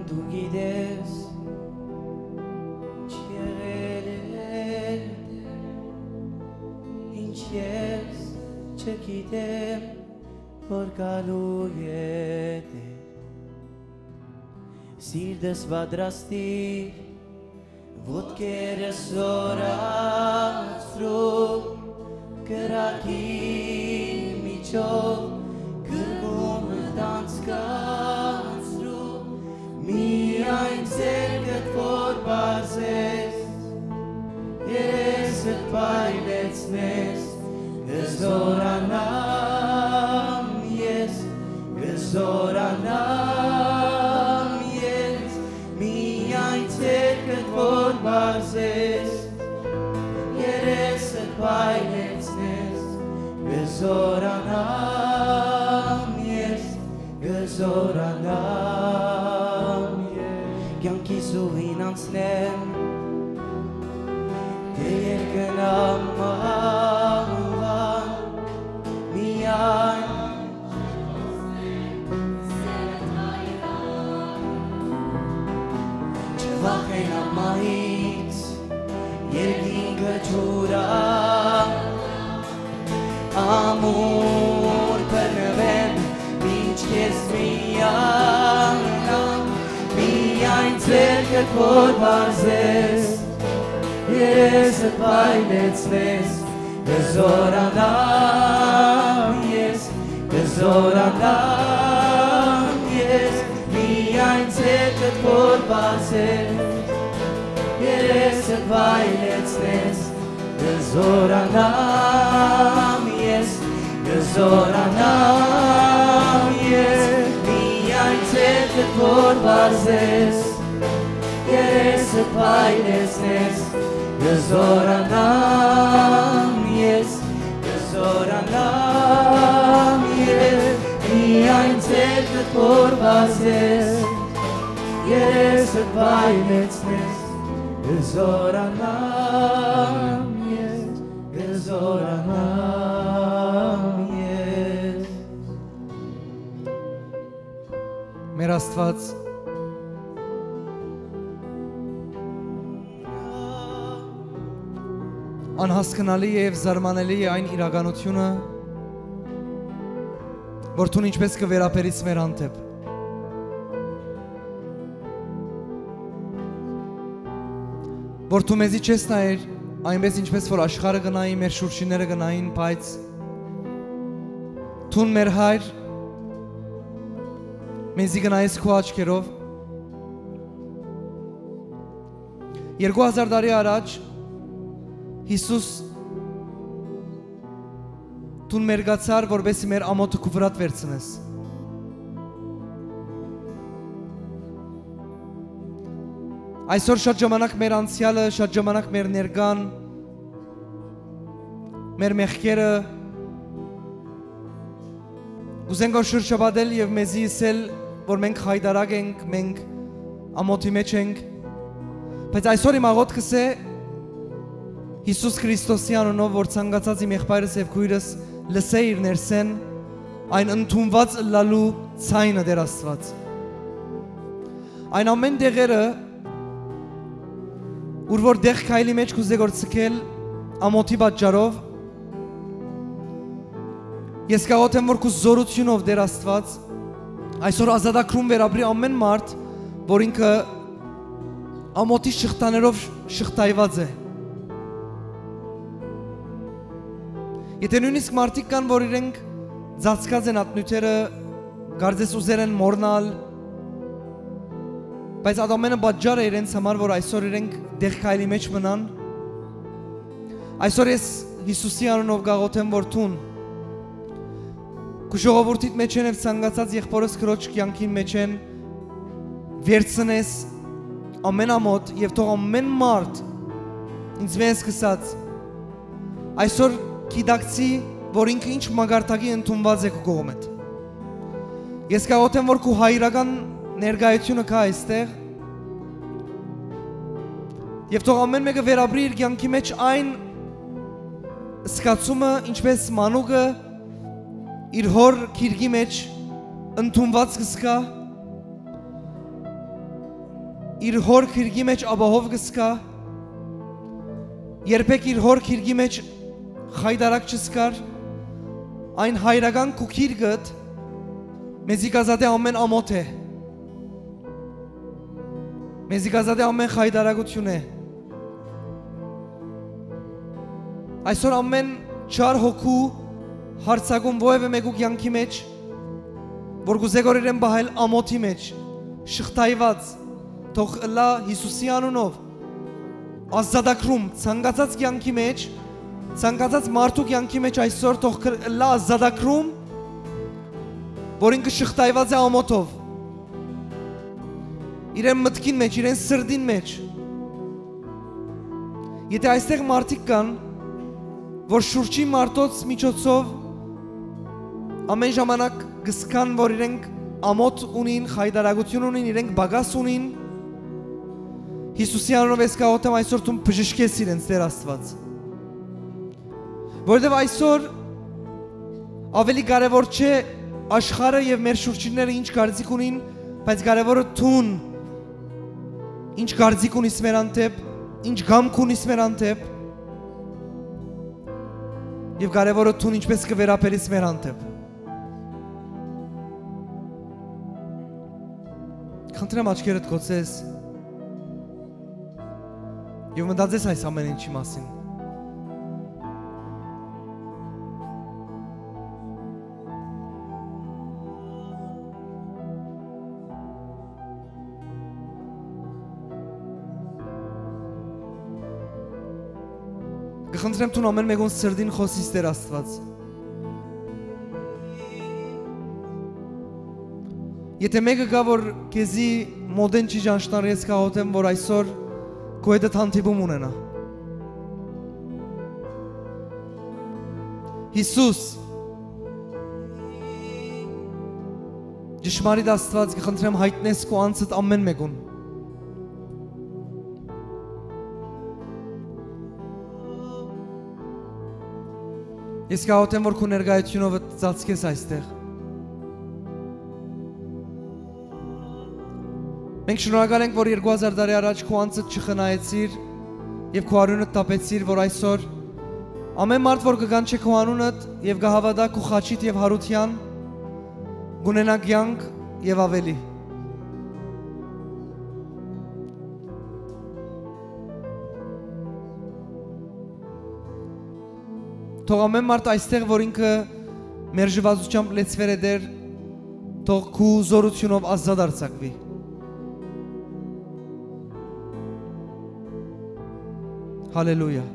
Դու գիտես ինչ ես չգիտեմ որ գալու ետ է սիրտս պատրաստիր ոտքերս զորացրու կրակի միջով գրգում տանցկացրու Միայն ձերքդ որ բազես, երեսդ պայլեցնես, գզորանամ ես, միայն ձերքդ որ բազես, երեսդ պայլեցնես, գզորանամ ես, Կյանքիս ուղին անցնեմ Դե երկնամ մահվան Միայն Չվախենամ մահից Երկինքը ջուրա Ամուր բռնվեմ Մինչ քեզ միանամ Միայն ձերքդ որ բազես, երեսդ պայլեցնես, գզորանամ ես, միայն ձերքդ որ բազես, երեսդ պայլեցնես, գզորանամ ես, Միայն ձերքդ որ բազես, երեսդ պայլեցնես, գզորանամ ես, Միայն ձերքդ որ բազես, երեսդ պայլեցնես, գզորանամ ես, Մեր Աստված անհասկանալի եւ զարմանալի է այն իրականությունը, որ դու ինչպես կվերապերես մեր անտեպ։ Որ դու մեզի չես նայեր այնպես ինչպես որ աշխարհը գնայի, մեր շուրջիները գնային, բայց դու մեր հայր մեզի գնայես քո աչքերով 2000 տարի առաջ Հիսուս դու մերգացար որբեսի մեր ամոթը քո վրատ վերցնես Այսօր շատ ժամանակ մեր անցյալը, շատ ժամանակ մեր ներկան մեր մեղքերը Ուզենք որ շրջապատել եւ մեզի ասել որ մենք խայդարակ ենք, մենք ամոթի մեջ ենք բայց այսօր իմ աղոթքս է Հիսուս Քրիստոսի անունով որ ցանկացած իմ եղբայրս եւ քույրս լսե իր ներսեն այն ընդունված լալու ցայնը դեր Աստված Այն ամեն դեղերը ուր որ դեղ քայլի մեջ կուզե գործել ամոթի պատճառով ես կաղոթեմ, որ քո զորությունով Տեր Աստված այսօր ազատագրում վերաբրի ամեն մարդ, որ ինքը ամոթի շղթաներով շղթայված է։ Եթե նույնիսկ մարդիկ կան, որ իրենք ծածկած են ատնյութերը, կարծես ուզեր են մոռնալ, բայց այդ ամենը պատճառ է իրենց համար, որ այսօր իրենք դեղ քայլի մեջ մնան։ Այսօր ես Հիսուսի անունով կաղոթեմ, որ տուն քո ժողովրդիդ մեջ են եւ ցանկացած եղբորս քրոջ կյանքին մեջ են վերցնես ամեն ամոթ եւ թող ամեն մարդ ինձ մեզ սկսած այսօր գիտակցի, որ ինքը ինչ մագարտակի ընդունված է քո կողմդ։ Ես կաղոթեմ, որ քո հայրական ներկայությունը կա այստեղ եւ թող ամեն մեկը վերաբրի իր կյանքի մեջ այն սկացումը, ինչպես մանուկը իր հոր քիրգի մեջ ընդունված կսկա, իր հոր քիրգի մեջ ապահով կսկա, երբեք իր հոր քիրգի մեջ խայդարակ չսկար, այն հայրական քո քիրգդ մեզի կազատե ամեն ամոթ է, մեզի կազատե ամեն խայդարակություն է։ Այսօր ամեն չար հոգու հարցակում ովև է մեկու կյանքի մեջ, որ գուզեգոր իրեն բահել ամոթի մեջ, շղթայված, թող ըլլա Հիսուսի անունով, ազատագրում, ցանկացած կյանքի մեջ, ցանկացած մարդու կյանքի մեջ այսօր թող ըլլա ազատագրում, որ ինքը շղթայված է ամոթով, իրեն մտքին մեջ, իրեն սրդին մեջ։ Եթե այստեղ մարդիկ կան, որ շուրջի մարդոց միջոցով ամեն ժամանակ գսկան, որ իրենք ամոթ ունին, խայդարագություն ունին, իրենք բագաս ունին, Հիսուսի անունով ես կաղոթեմ այսօր տուն բժշկես իրենց Տեր Աստված։ Որովհետև այսօր ավելի կարևոր չէ աշխարհը եւ մեր շուրջինները ինչ կարծիք ունին, բայց կարևորը տուն ինչ կարծիք ունիս մեր անտեպ, ինչ գամք ունիս մեր անտեպ, եւ կարևորը տուն ինչպես կվերապերես մեր անտեպ։ Խնդրեմ աչքերդ կոծես եւ մտածես այս ամեն ինչի մասին։ Կխնդրեմ տուն ամեն մեկուն սրդին խոսիս Տեր Աստված։ Եթե մեկը կա, որ քեզի մոդեն չի ճանչնար, ես կաղոթեմ, որ այսօր քո հետ հանդիպում ունենա։ Հիսուս, ճշմարիտ Աստված, կխնդրեմ հայտնես քո անձդ ամեն մեկուն։ Ես կաղոթեմ, որ քո ներկայությունով ծածկես այստեղ։ Մենք շնորհակալ ենք, որ 2000 տարի առաջ քո անձդ չխնայեցիր եւ քո արյունը տապեցիր, որ այսօր ամեն մարդ, որ կգան չէ քո անունդ եւ կհավատա քո խաչիդ եւ հարության, գունենա կյանք եւ ավելի։ Թող ամեն մարդ այստեղ, որ ինքը մեր ժվազությամբ լեցվեր է Տեր, թող քո զորությունով ազատ արձակվի։ Հալելույա։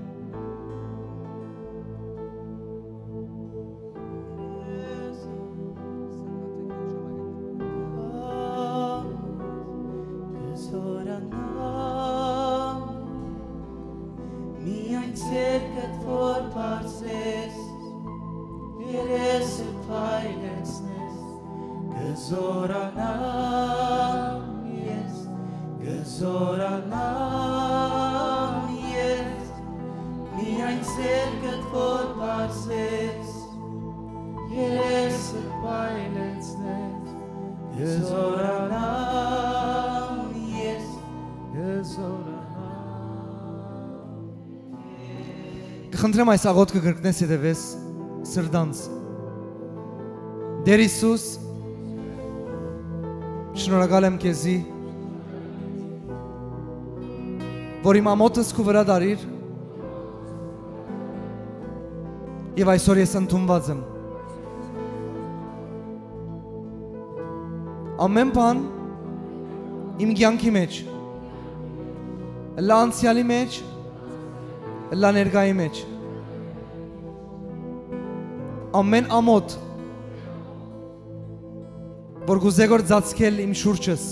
Միայն ցերկդ որ բարձես, երեսը փայլեցնես, գզորանամ ես, գզորանամ ես, միայն ցերկդ որ բարձես, երեսը փայլեցնես, գզորանամ ես, գզորանամ։ Կխնդրեմ այս աղոթքը կրկնես հետևես սրտանց։ Տեր Հիսուս, շնորհակալ եմ քեզի, որ իմ ամոթս քո վրա դարիր եւ այսօր ես ընդունված եմ։ Ամեն բան իմ կյանքի մեջ, լա անցյալի մեջ, լա ներկայի մեջ, ամեն ամոթ, որ գուզե որ ծածկել իմ շուրջս,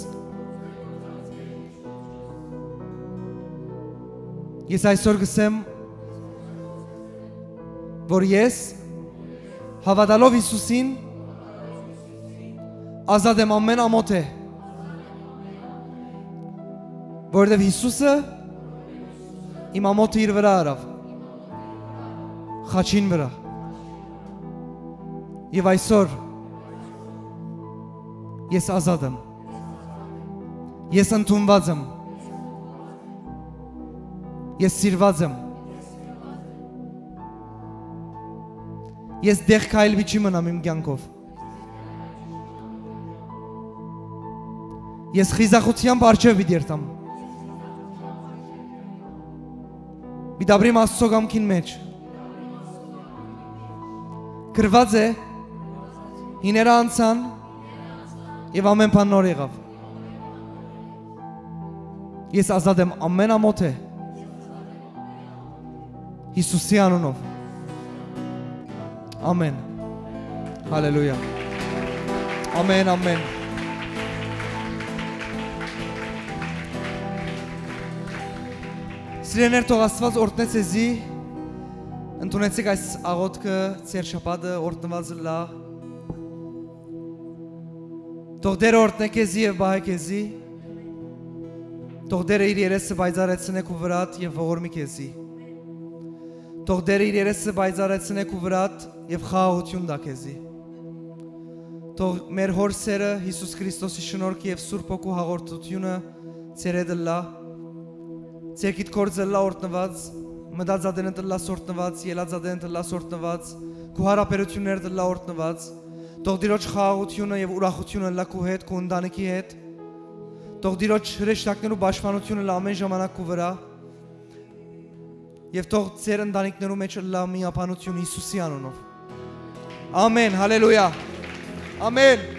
ես այսօր գսեմ, որ ես հավատալով Հիսուսին ազատ եմ ամեն ամոթ է, որովհետև Հիսուսը իմ ամոթը իր վրա արավ, խաչին վրա, եւ այսօր ես ազատ եմ, ես ընդունված եմ, ես սիրված եմ, ես դեղ քայլվի չի մնամ իմ կյանքով, ես խիզախությամբ արջև պիտի երթամ, Բիդաբրիմ Աստծո կամքին մեջ, գրված է, հիները անցան եւ ամեն բան նոր եղավ, ես ազատ եմ ամեն ամոթ է, Հիսուսի անունով, ամեն, հալելույա, ամեն, ամեն, Սիրեներ թող Աստված օրհնե ձեզի, ընդունեցեք այս աղոթքը ձեր շաբաթը օրհնված լա, թող Տերը օրհնե քեզի եւ բահե քեզի, թող Տերը իր երեսը բայձարեցնե քո վրատ եւ ողորմի քեզի, թող Տերը իր երեսը բայձարեցնե քո վրատ եւ խաղաղություն տա քեզի, թող մեր հոր սերը Հիսուս Քրիստոսի շնորհքը եւ Սուրբ Հոգու հաղորդությունը ձեր հետ լա, Ձեր գիտքորձը լա օրտնված, մտածածները տլա սորտնված, ելածածները տլա սորտնված, քո հարաբերությունները տլա օրտնված, թող Տիրոջ խաղաղությունը եւ ուրախությունը լա քո հետ, քո ընտանիքի հետ, թող Տիրոջ հրեշտակներու պաշտպանությունը լա ամեն ժամանակ քո վրա, եւ թող ձեր ընտանիքներու մեջ լա միապանություն Հիսուսի անունով։ Ամեն, հալելույա։ Ամեն։